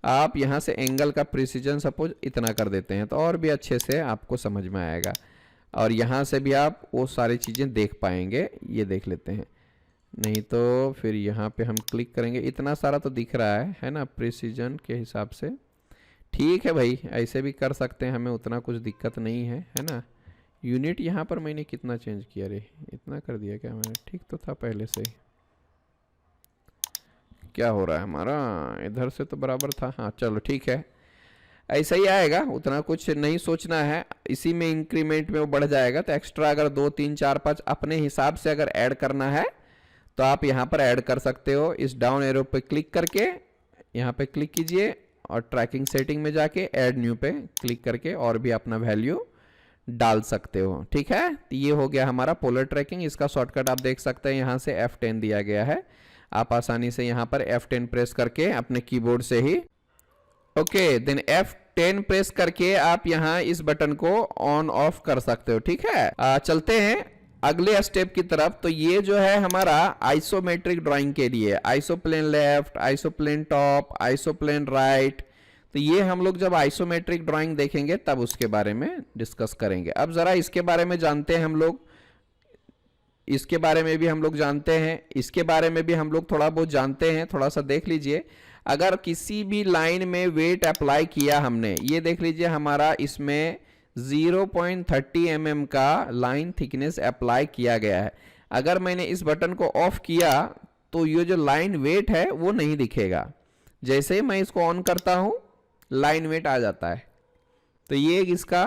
आप यहां से एंगल का प्रिसीजन सपोज इतना कर देते हैं, तो और भी अच्छे से आपको समझ में आएगा। और यहां से भी आप वो सारी चीजें देख पाएंगे। ये देख लेते हैं, नहीं तो फिर यहाँ पे हम क्लिक करेंगे, इतना सारा तो दिख रहा है ना, प्रिसीजन के हिसाब से। ठीक है भाई, ऐसे भी कर सकते हैं, हमें उतना कुछ दिक्कत नहीं है ना। यूनिट यहाँ पर मैंने कितना चेंज किया रे, इतना कर दिया क्या मैंने? ठीक तो था पहले से ही। क्या हो रहा है हमारा, इधर से तो बराबर था। हाँ चलो ठीक है, ऐसा ही आएगा, उतना कुछ नहीं सोचना है। इसी में इंक्रीमेंट में वो बढ़ जाएगा। तो एक्स्ट्रा अगर 2 3 4 5 अपने हिसाब से अगर ऐड करना है तो आप यहाँ पर ऐड कर सकते हो। इस डाउन एरो पे क्लिक करके यहाँ पे क्लिक कीजिए और ट्रैकिंग सेटिंग में जाके ऐड न्यू पे क्लिक करके और भी अपना वैल्यू डाल सकते हो। ठीक है, तो ये हो गया हमारा पोलर ट्रैकिंग। इसका शॉर्टकट आप देख सकते हैं, यहाँ से F10 दिया गया है। आप आसानी से यहाँ पर F10 प्रेस करके अपने कीबोर्ड से ही, ओके, देन F10 प्रेस करके आप यहाँ इस बटन को ऑन ऑफ कर सकते हो। ठीक है, चलते हैं अगले स्टेप की तरफ। तो ये जो है हमारा आइसोमेट्रिक ड्राइंग के लिए, आइसोप्लेन लेफ्ट, आइसोप्लेन टॉप, आइसोप्लेन राइट। तो ये हम लोग जब आइसोमेट्रिक ड्राइंग देखेंगे तब उसके बारे में डिस्कस करेंगे। अब जरा इसके बारे में जानते हैं हम लोग, इसके बारे में भी हम लोग जानते हैं, इसके बारे में भी हम लोग थोड़ा बहुत जानते हैं। थोड़ा सा देख लीजिए, अगर किसी भी लाइन में वेट अप्लाई किया हमने, ये देख लीजिए हमारा इसमें 0.30 mm का लाइन थिकनेस अप्लाई किया गया है। अगर मैंने इस बटन को ऑफ किया तो ये जो लाइन वेट है वो नहीं दिखेगा। जैसे ही मैं इसको ऑन करता हूं लाइन वेट आ जाता है। तो ये इसका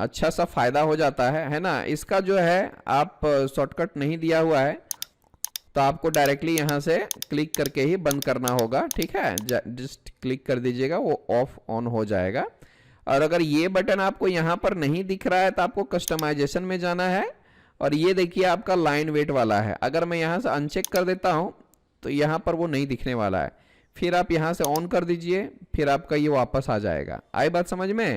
अच्छा सा फायदा हो जाता है ना। इसका जो है आप शॉर्टकट नहीं दिया हुआ है तो आपको डायरेक्टली यहाँ से क्लिक करके ही बंद करना होगा। ठीक है, जस्ट क्लिक कर दीजिएगा, वो ऑफ ऑन हो जाएगा। और अगर ये बटन आपको यहाँ पर नहीं दिख रहा है तो आपको कस्टमाइजेशन में जाना है और ये देखिए आपका लाइन वेट वाला है। अगर मैं यहाँ से अनचेक कर देता हूँ तो यहाँ पर वो नहीं दिखने वाला है। फिर आप यहाँ से ऑन कर दीजिए, फिर आपका ये वापस आ जाएगा। आई बात समझ में?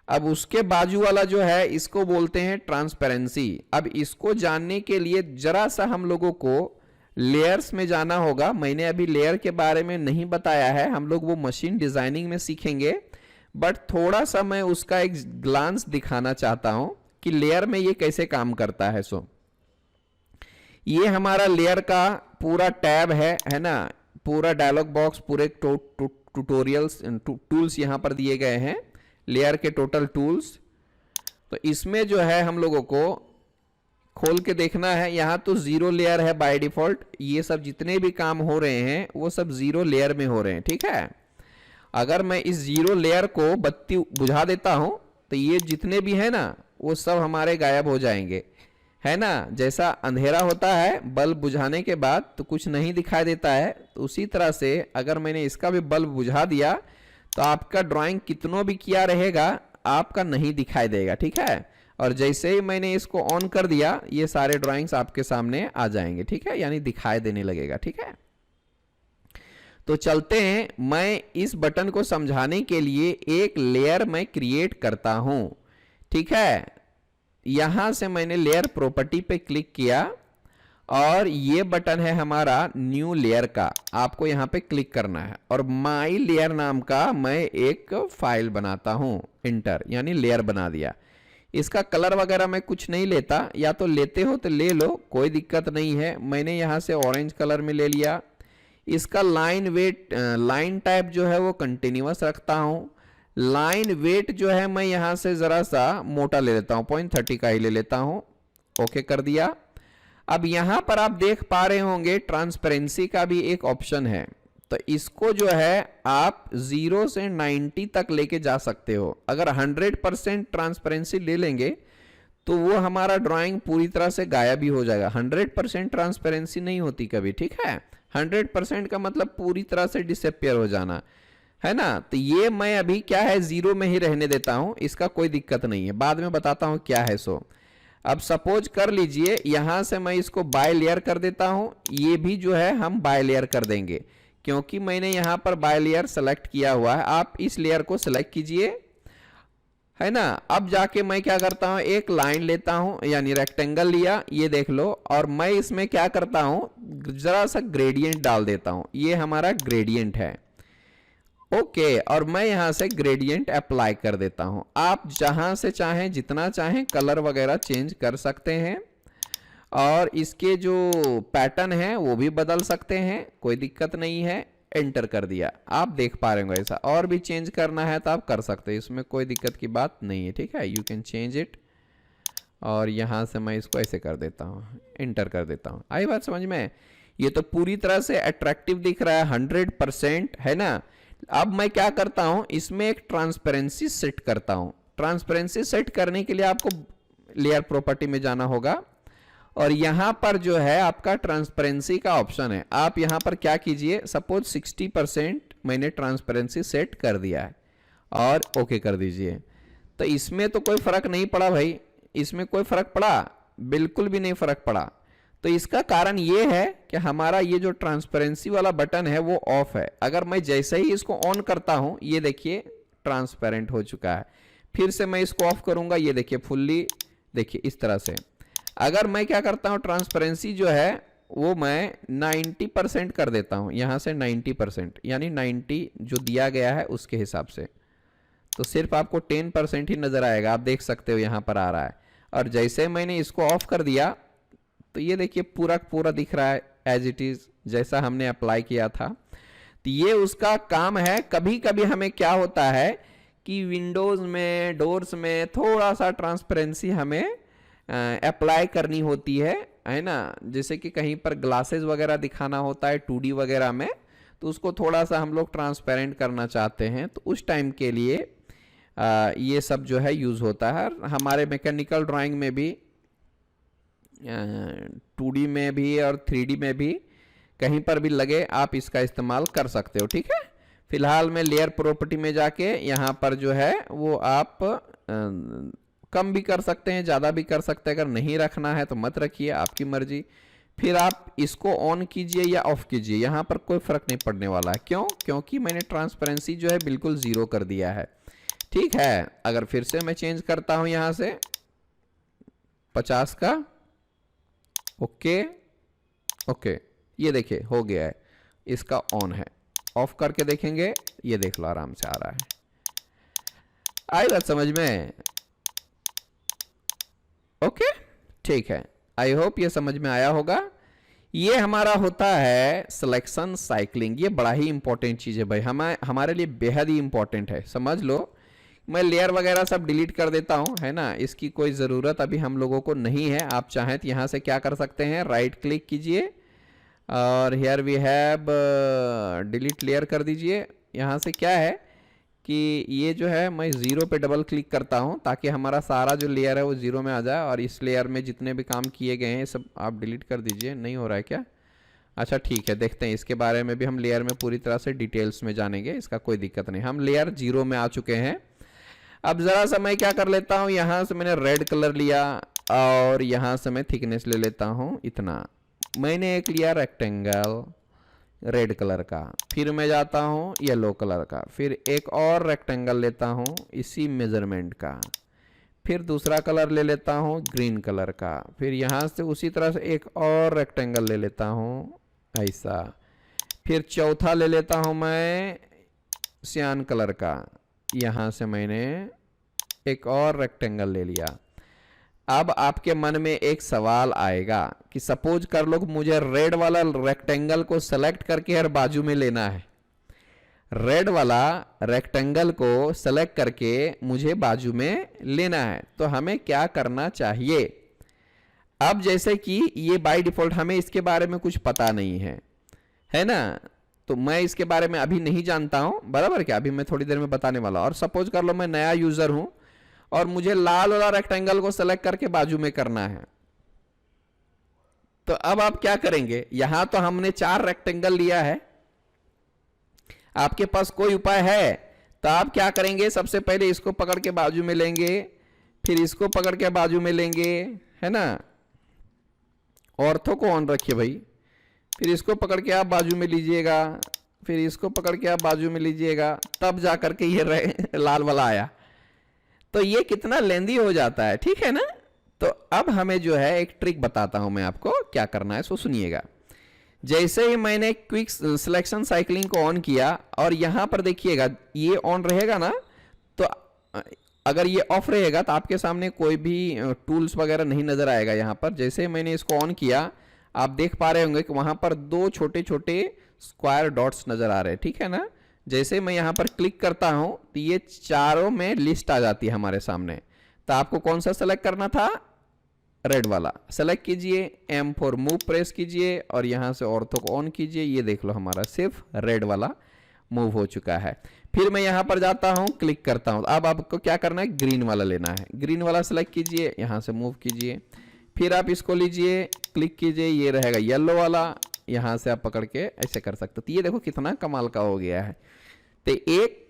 अब उसके बाजू वाला जो है इसको बोलते हैं ट्रांसपेरेंसी। अब इसको जानने के लिए जरा सा हम लोगों को लेयर्स में जाना होगा। मैंने अभी लेयर के बारे में नहीं बताया है, हम लोग वो मशीन डिजाइनिंग में सीखेंगे, बट थोड़ा सा मैं उसका एक ग्लांस दिखाना चाहता हूं कि लेयर में ये कैसे काम करता है। सो ये हमारा लेयर का पूरा टैब है ना, पूरा डायलॉग बॉक्स, पूरे ट्यूटोरियल्स टूल्स यहाँ पर दिए गए हैं, लेयर के टोटल टूल्स। तो इसमें जो है हम लोगों को खोल के देखना है। यहाँ तो 0 लेयर है बाय डिफॉल्ट, ये सब जितने भी काम हो रहे हैं वो सब 0 लेयर में हो रहे हैं। ठीक है, अगर मैं इस 0 लेयर को बत्ती बुझा देता हूं तो ये जितने भी है ना वो सब हमारे गायब हो जाएंगे, है ना। जैसा अंधेरा होता है बल्ब बुझाने के बाद तो कुछ नहीं दिखाई देता है, तो उसी तरह से अगर मैंने इसका भी बल्ब बुझा दिया तो आपका ड्राइंग कितनों भी किया रहेगा आपका नहीं दिखाई देगा। ठीक है, और जैसे ही मैंने इसको ऑन कर दिया ये सारे ड्राइंग्स आपके सामने आ जाएंगे। ठीक है, यानी दिखाई देने लगेगा। ठीक है, तो चलते हैं, मैं इस बटन को समझाने के लिए एक लेयर मैं क्रिएट करता हूं। ठीक है, यहां से मैंने लेयर प्रॉपर्टी पे क्लिक किया और ये बटन है हमारा न्यू लेयर का, आपको यहां पे क्लिक करना है और माई लेयर नाम का मैं एक फाइल बनाता हूं। इंटर, यानी लेयर बना दिया। इसका कलर वगैरह मैं कुछ नहीं लेता, या तो लेते हो तो ले लो, कोई दिक्कत नहीं है। मैंने यहां से ऑरेंज कलर में ले लिया। इसका लाइन वेट, लाइन टाइप जो है वो कंटिन्यूअस रखता हूं। लाइन वेट जो है मैं यहां से जरा सा मोटा ले लेता हूं, 0.30 का ही ले लेता हूं। ओके कर दिया। अब यहां पर आप देख पा रहे होंगे ट्रांसपेरेंसी का भी एक ऑप्शन है, तो इसको जो है आप 0 से 90 तक लेके जा सकते हो। अगर 100% ट्रांसपेरेंसी ले लेंगे तो वो हमारा ड्राइंग पूरी तरह से गायब ही हो जाएगा। 100% ट्रांसपेरेंसी नहीं होती कभी। ठीक है, 100% का मतलब पूरी तरह से डिसअपियर हो जाना, है ना। तो ये मैं अभी क्या है 0 में ही रहने देता हूं, इसका कोई दिक्कत नहीं है, बाद में बताता हूं क्या है। सो अब सपोज कर लीजिए यहां से मैं इसको बाय लेयर कर देता हूं, ये भी जो है हम बाय लेयर कर देंगे क्योंकि मैंने यहां पर बाय लेयर सेलेक्ट किया हुआ है। आप इस लेयर को सेलेक्ट कीजिए, है ना। अब जाके मैं क्या करता हूं, एक लाइन लेता हूं, यानी रेक्टेंगल लिया, ये देख लो, और मैं इसमें क्या करता हूं, जरा सा ग्रेडियंट डाल देता हूं। ये हमारा ग्रेडियंट है। ओके, और मैं यहां से ग्रेडियंट अप्लाई कर देता हूं। आप जहां से चाहें, जितना चाहें कलर वगैरह चेंज कर सकते हैं। और इसके जो पैटर्न है वो भी बदल सकते हैं, कोई दिक्कत नहीं है। एंटर कर दिया, आप देख पा रहे होंगे। ऐसा और भी चेंज करना है तो आप कर सकते हैं, इसमें कोई दिक्कत की बात नहीं है, ठीक है। You can change it. और यहाँ से मैं इसको ऐसे कर देता हूँ, एंटर कर देता हूँ। आई बात समझ में? ये तो पूरी तरह से अट्रैक्टिव दिख रहा है 100%, है ना। अब मैं क्या करता हूँ, इसमें एक ट्रांसपेरेंसी सेट करता हूँ। ट्रांसपेरेंसी सेट करने के लिए आपको लेयर प्रॉपर्टी में जाना होगा और यहां पर जो है आपका ट्रांसपेरेंसी का ऑप्शन है। आप यहां पर क्या कीजिए, सपोज 60% मैंने ट्रांसपेरेंसी सेट कर दिया है और ओके कर दीजिए। तो इसमें तो कोई फर्क नहीं पड़ा भाई, इसमें कोई फर्क पड़ा? बिल्कुल भी नहीं फर्क पड़ा। तो इसका कारण ये है कि हमारा ये जो ट्रांसपेरेंसी वाला बटन है वो ऑफ है। अगर मैं जैसे ही इसको ऑन करता हूं, ये देखिए ट्रांसपेरेंट हो चुका है। फिर से मैं इसको ऑफ करूंगा, ये देखिए फुल्ली, देखिए इस तरह से। अगर मैं क्या करता हूं, ट्रांसपेरेंसी जो है वो मैं 90% कर देता हूं, यहां से 90%, यानी 90 जो दिया गया है उसके हिसाब से, तो सिर्फ आपको 10% ही नजर आएगा। आप देख सकते हो यहां पर आ रहा है। और जैसे मैंने इसको ऑफ कर दिया तो ये देखिए पूरा पूरा दिख रहा है एज इट इज, जैसा हमने अप्लाई किया था। तो ये उसका काम है। कभी कभी हमें क्या होता है कि विंडोज में, डोर्स में थोड़ा सा ट्रांसपेरेंसी हमें अप्लाई करनी होती है ना। जैसे कि कहीं पर ग्लासेस वगैरह दिखाना होता है 2D वगैरह में, तो उसको थोड़ा सा हम लोग ट्रांसपेरेंट करना चाहते हैं, तो उस टाइम के लिए ये सब जो है यूज़ होता है। हमारे मैकेनिकल ड्राइंग में भी 2D में भी और 3D में भी कहीं पर भी लगे आप इसका इस्तेमाल कर सकते हो, ठीक है। फिलहाल मैं लेयर प्रॉपर्टी में जाके यहाँ पर जो है वो आप कम भी कर सकते हैं, ज़्यादा भी कर सकते हैं। अगर नहीं रखना है तो मत रखिए, आपकी मर्जी। फिर आप इसको ऑन कीजिए या ऑफ कीजिए, यहाँ पर कोई फर्क नहीं पड़ने वाला है। क्यों? क्योंकि मैंने ट्रांसपेरेंसी जो है बिल्कुल 0 कर दिया है, ठीक है। अगर फिर से मैं चेंज करता हूँ यहाँ से 50 का, ओके ओके, ये देखिए हो गया है, इसका ऑन है। ऑफ करके देखेंगे, ये देख लो आराम से आ रहा है। आई बात समझ में? ओके, ठीक है। आई होप ये समझ में आया होगा। ये हमारा होता है सिलेक्शन साइक्लिंग। ये बड़ा ही इंपॉर्टेंट चीज है भाई, हमारे लिए बेहद ही इंपॉर्टेंट है, समझ लो। मैं लेयर वगैरह सब डिलीट कर देता हूं, है ना। इसकी कोई ज़रूरत अभी हम लोगों को नहीं है। आप चाहें तो यहाँ से क्या कर सकते हैं, राइट क्लिक कीजिए और here we have delete layer कर दीजिए। यहाँ से क्या है कि ये जो है मैं 0 पे डबल क्लिक करता हूँ ताकि हमारा सारा जो लेयर है वो 0 में आ जाए। और इस लेयर में जितने भी काम किए गए हैं सब आप डिलीट कर दीजिए। नहीं हो रहा है क्या? अच्छा ठीक है, देखते हैं इसके बारे में भी। हम लेयर में पूरी तरह से डिटेल्स में जानेंगे, इसका कोई दिक्कत नहीं। हम लेयर 0 में आ चुके हैं। अब ज़रा सा मैं क्या कर लेता हूँ, यहाँ से मैंने रेड कलर लिया और यहाँ से मैं थिकनेस ले लेता हूँ इतना। मैंने एक लिया रेक्टेंगल रेड कलर का, फिर मैं जाता हूँ येलो कलर का, फिर एक और रेक्टेंगल लेता हूँ इसी मेजरमेंट का, फिर दूसरा कलर ले लेता हूँ ग्रीन कलर का, फिर यहाँ से उसी तरह से एक और रेक्टेंगल ले लेता हूँ ऐसा, फिर चौथा ले लेता हूँ मैं सियान कलर का। यहाँ से मैंने एक और रेक्टेंगल ले लिया। अब आपके मन में एक सवाल आएगा कि सपोज कर लो मुझे रेड वाला रेक्टेंगल को सेलेक्ट करके हर बाजू में लेना है। रेड वाला रेक्टेंगल को सेलेक्ट करके मुझे बाजू में लेना है, तो हमें क्या करना चाहिए? अब जैसे कि ये बाय डिफॉल्ट हमें इसके बारे में कुछ पता नहीं है ना, तो मैं इसके बारे में अभी नहीं जानता हूं, बराबर क्या? अभी मैं थोड़ी देर में बताने वाला। और सपोज कर लो मैं नया यूजर हूं और मुझे लाल वाला रेक्टेंगल को सेलेक्ट करके बाजू में करना है, तो अब आप क्या करेंगे? यहां तो हमने 4 रेक्टेंगल लिया है, आपके पास कोई उपाय है तो आप क्या करेंगे? सबसे पहले इसको पकड़ के बाजू में लेंगे, फिर इसको पकड़ के बाजू में लेंगे, है ना। ऑर्थो को ऑन रखिए भाई। फिर इसको पकड़ के आप बाजू में लीजिएगा, फिर इसको पकड़ के आप बाजू में लीजिएगा, तब जा करके ये लाल वाला आया। तो ये कितना लेंदी हो जाता है, ठीक है ना। तो अब हमें जो है एक ट्रिक बताता हूं मैं आपको, क्या करना है सो सुनिएगा। जैसे ही मैंने क्विक सिलेक्शन साइक्लिंग को ऑन किया और यहां पर देखिएगा ये ऑन रहेगा ना, तो अगर ये ऑफ रहेगा तो आपके सामने कोई भी टूल्स वगैरह नहीं नजर आएगा। यहाँ पर जैसे मैंने इसको ऑन किया, आप देख पा रहे होंगे कि वहां पर दो छोटे छोटे स्क्वायर डॉट्स नजर आ रहे हैं, ठीक है ना। जैसे मैं यहाँ पर क्लिक करता हूं तो ये चारों में लिस्ट आ जाती है हमारे सामने। तो आपको कौन सा सेलेक्ट करना था, रेड वाला सेलेक्ट कीजिए, M फॉर मूव प्रेस कीजिए और यहां से ऑर्थो को ऑन कीजिए। ये देख लो हमारा सिर्फ रेड वाला मूव हो चुका है। फिर मैं यहां पर जाता हूं, क्लिक करता हूं, अब आपको क्या करना है, ग्रीन वाला लेना है। ग्रीन वाला सेलेक्ट कीजिए, यहां से मूव कीजिए, फिर आप इसको लीजिए, क्लिक कीजिए, ये रहेगा येलो वाला, यहां से आप पकड़ के ऐसे कर सकते हो। तो ये देखो कितना कमाल का हो गया है। तो एक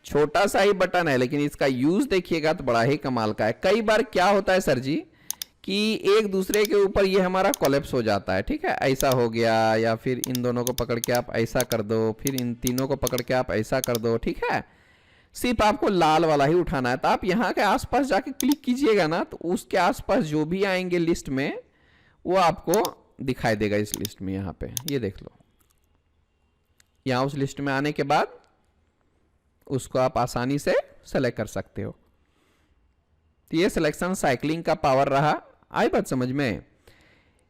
छोटा सा ही बटन है लेकिन इसका यूज देखिएगा तो बड़ा ही कमाल का है। कई बार क्या होता है सर जी कि एक दूसरे के ऊपर ये हमारा कोलैप्स हो जाता है, ठीक है, ऐसा हो गया, या फिर इन दोनों को पकड़ के आप ऐसा कर दो, फिर इन तीनों को पकड़ के आप ऐसा कर दो, ठीक है। सिर्फ आपको लाल वाला ही उठाना है। तो आप यहाँ के आसपास जाके क्लिक कीजिएगा ना तो उसके आसपास जो भी आएंगे लिस्ट में वो आपको दिखाई देगा इस लिस्ट में। यहाँ पे ये देख लो, यहाँ उस लिस्ट में आने के बाद उसको आप आसानी से सेलेक्ट कर सकते हो। तो ये सिलेक्शन साइक्लिंग का पावर रहा। आई बात समझ में।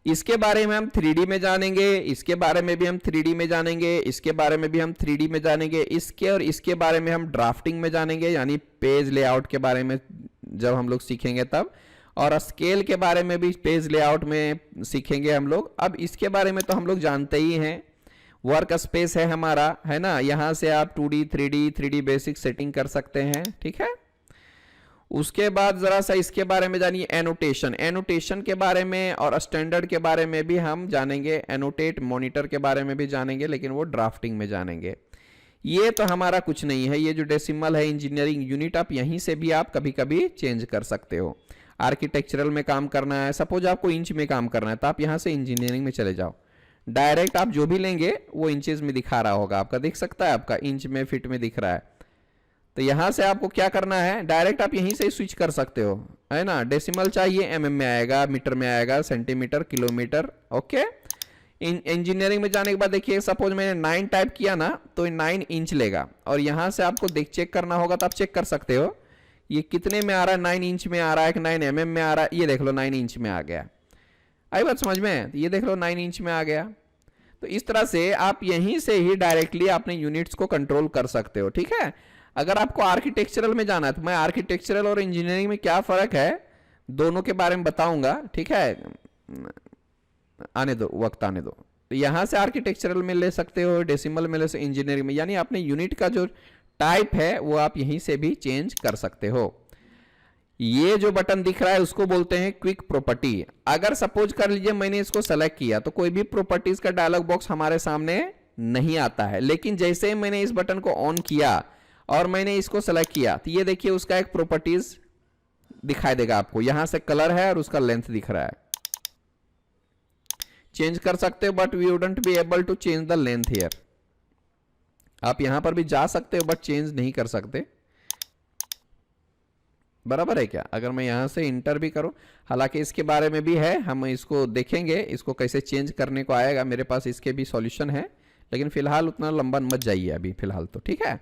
इसके बारे में हम 3D में जानेंगे, इसके बारे में भी हम 3D में जानेंगे, इसके बारे में भी हम 3D में जानेंगे, इसके और इसके बारे में हम ड्राफ्टिंग में जानेंगे, यानी पेज लेआउट के बारे में जब हम लोग सीखेंगे तब, और स्केल के बारे में भी पेज लेआउट में सीखेंगे हम लोग। अब इसके बारे में तो हम लोग जानते ही हैं, वर्क स्पेस है हमारा, है ना, यहां से आप 2D 3D बेसिक सेटिंग कर सकते हैं, ठीक है। उसके बाद जरा सा इसके बारे में जानिए, एनोटेशन, एनोटेशन के बारे में और स्टैंडर्ड के बारे में भी हम जानेंगे, एनोटेट मॉनिटर के बारे में भी जानेंगे, लेकिन वो ड्राफ्टिंग में जानेंगे। ये तो हमारा कुछ नहीं है, ये जो डेसिमल है इंजीनियरिंग यूनिट, आप यहीं से भी आप कभी कभी चेंज कर सकते हो। आर्किटेक्चरल में काम करना है, सपोज आपको इंच में काम करना है तो आप यहाँ से इंजीनियरिंग में चले जाओ, डायरेक्ट आप जो भी लेंगे वो इंचेस में दिखा रहा होगा, आपका दिख सकता है, आपका इंच में फीट में दिख रहा है। तो यहां से आपको क्या करना है, डायरेक्ट आप यहीं से स्विच कर सकते हो, है ना। डेसिमल चाहिए mm में आएगा, मीटर में आएगा, सेंटीमीटर, किलोमीटर, ओके। इंजीनियरिंग में जाने के बाद देखिए सपोज मैंने 9 टाइप किया ना तो 9 इंच लेगा, और यहां से आपको चेक करना होगा तो आप चेक कर सकते हो ये कितने में आ रहा है, 9 इंच में आ रहा है कि 9 mm में आ रहा है। ये देख लो 9 इंच में आ गया। आई बात समझ में। ये देख लो 9 इंच में आ गया। तो इस तरह से आप यहीं से ही डायरेक्टली अपने यूनिट्स को कंट्रोल कर सकते हो, ठीक है। अगर आपको आर्किटेक्चरल में जाना है तो मैं आर्किटेक्चरल और इंजीनियरिंग में क्या फर्क है दोनों के बारे में बताऊंगा, ठीक है। आने दो, वक्त आने दो। तो यहां से आर्किटेक्चरल में ले सकते हो, डेसिमल में ले सकते, इंजीनियरिंग में, यानी अपने यूनिट का जो टाइप है वो आप यहीं से भी चेंज कर सकते हो। ये जो बटन दिख रहा है उसको बोलते हैं क्विक प्रॉपर्टी। अगर सपोज कर लीजिए मैंने इसको सेलेक्ट किया तो कोई भी प्रॉपर्टीज का डायलॉग बॉक्स हमारे सामने नहीं आता है, लेकिन जैसे ही मैंने इस बटन को ऑन किया और मैंने इसको सेलेक्ट किया तो ये देखिए उसका एक प्रॉपर्टीज दिखाई देगा आपको। यहां से कलर है और उसका लेंथ दिख रहा है। चेंज कर सकते हो but we wouldn't be able to change the length here. आप यहां पर भी जा सकते हो बट चेंज नहीं कर सकते, बराबर है क्या। अगर मैं यहां से इंटर भी करूं, हालांकि इसके बारे में भी है, हम इसको देखेंगे, इसको कैसे चेंज करने को आएगा, मेरे पास इसके भी सॉल्यूशन है, लेकिन फिलहाल उतना लंबा मत जाइए अभी फिलहाल तो, ठीक है।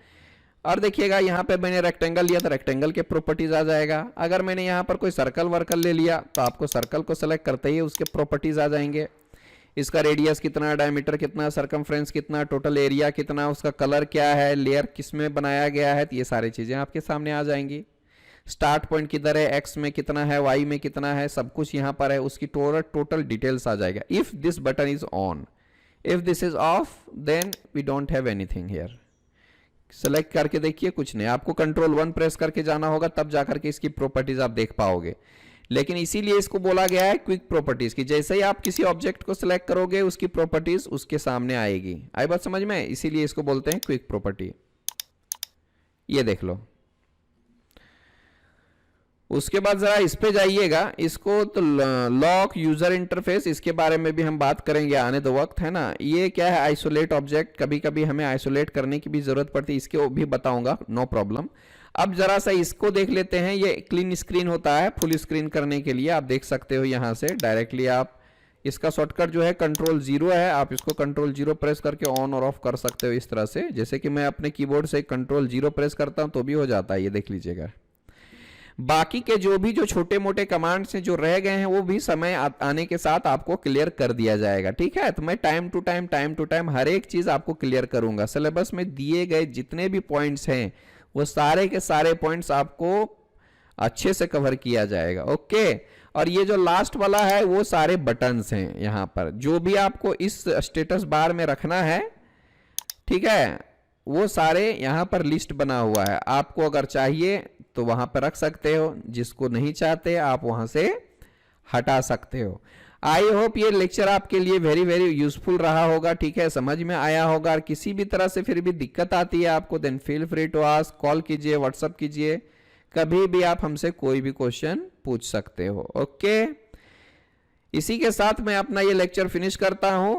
और देखिएगा यहाँ पे मैंने रेक्टेंगल लिया तो रेक्टेंगल के प्रॉपर्टीज आ जाएगा। अगर मैंने यहाँ पर कोई सर्कल वर्कल ले लिया तो आपको सर्कल को सेलेक्ट करते ही उसके प्रॉपर्टीज आ जाएंगे। इसका रेडियस कितना, डायमीटर कितना, सरकमफ्रेंस कितना, टोटल एरिया कितना, उसका कलर क्या है, लेयर किस में बनाया गया है, तो ये सारी चीजें आपके सामने आ जाएंगी। स्टार्ट पॉइंट किधर है, एक्स में कितना है, वाई में कितना है, सब कुछ यहाँ पर है, उसकी टोटल डिटेल्स आ जाएगा। If this button is on, if this is off then we don't have anything here. Select करके देखिए कुछ नहीं, आपको कंट्रोल 1 प्रेस करके जाना होगा तब जाकर के इसकी प्रॉपर्टीज आप देख पाओगे। लेकिन इसीलिए इसको बोला गया है क्विक प्रॉपर्टीज की, जैसे ही आप किसी ऑब्जेक्ट को सिलेक्ट करोगे उसकी प्रॉपर्टीज उसके सामने आएगी। आई बात समझ में, इसीलिए इसको बोलते हैं क्विक प्रॉपर्टी। ये देख लो। उसके बाद जरा इस पे जाइएगा, इसको तो लॉक यूजर इंटरफेस, इसके बारे में भी हम बात करेंगे, आने दो वक्त, है ना। ये क्या है, आइसोलेट ऑब्जेक्ट, कभी कभी हमें आइसोलेट करने की भी जरूरत पड़ती है, इसके भी बताऊंगा, नो प्रॉब्लम। अब जरा सा इसको देख लेते हैं। ये क्लीन स्क्रीन होता है, फुल स्क्रीन करने के लिए आप देख सकते हो, यहां से डायरेक्टली आप इसका शॉर्टकट जो है कंट्रोल 0 है, आप इसको कंट्रोल 0 प्रेस करके ऑन और ऑफ कर सकते हो इस तरह से। जैसे कि मैं अपने कीबोर्ड से कंट्रोल 0 प्रेस करता हूं तो भी हो जाता है, ये देख लीजिएगा। बाकी के जो छोटे मोटे कमांड्स हैं जो रह गए हैं वो भी समय आने के साथ आपको क्लियर कर दिया जाएगा, ठीक है। तो मैं टाइम टू टाइम हर एक चीज आपको क्लियर करूंगा। सिलेबस में दिए गए जितने भी पॉइंट्स हैं वो सारे के सारे पॉइंट्स आपको अच्छे से कवर किया जाएगा, ओके। और ये जो लास्ट वाला है वो सारे बटन्स हैं यहाँ पर, जो भी आपको इस स्टेटस बार में रखना है, ठीक है, वो सारे यहाँ पर लिस्ट बना हुआ है। आपको अगर चाहिए तो वहां पर रख सकते हो, जिसको नहीं चाहते आप वहां से हटा सकते हो। आई होप ये लेक्चर आपके लिए वेरी वेरी यूजफुल रहा होगा, ठीक है, समझ में आया होगा। और किसी भी तरह से फिर भी दिक्कत आती है आपको, then feel free to ask, call कीजिए, व्हाट्सअप कीजिए, कभी भी आप हमसे कोई भी क्वेश्चन पूछ सकते हो, ओके। इसी के साथ मैं अपना ये लेक्चर फिनिश करता हूं।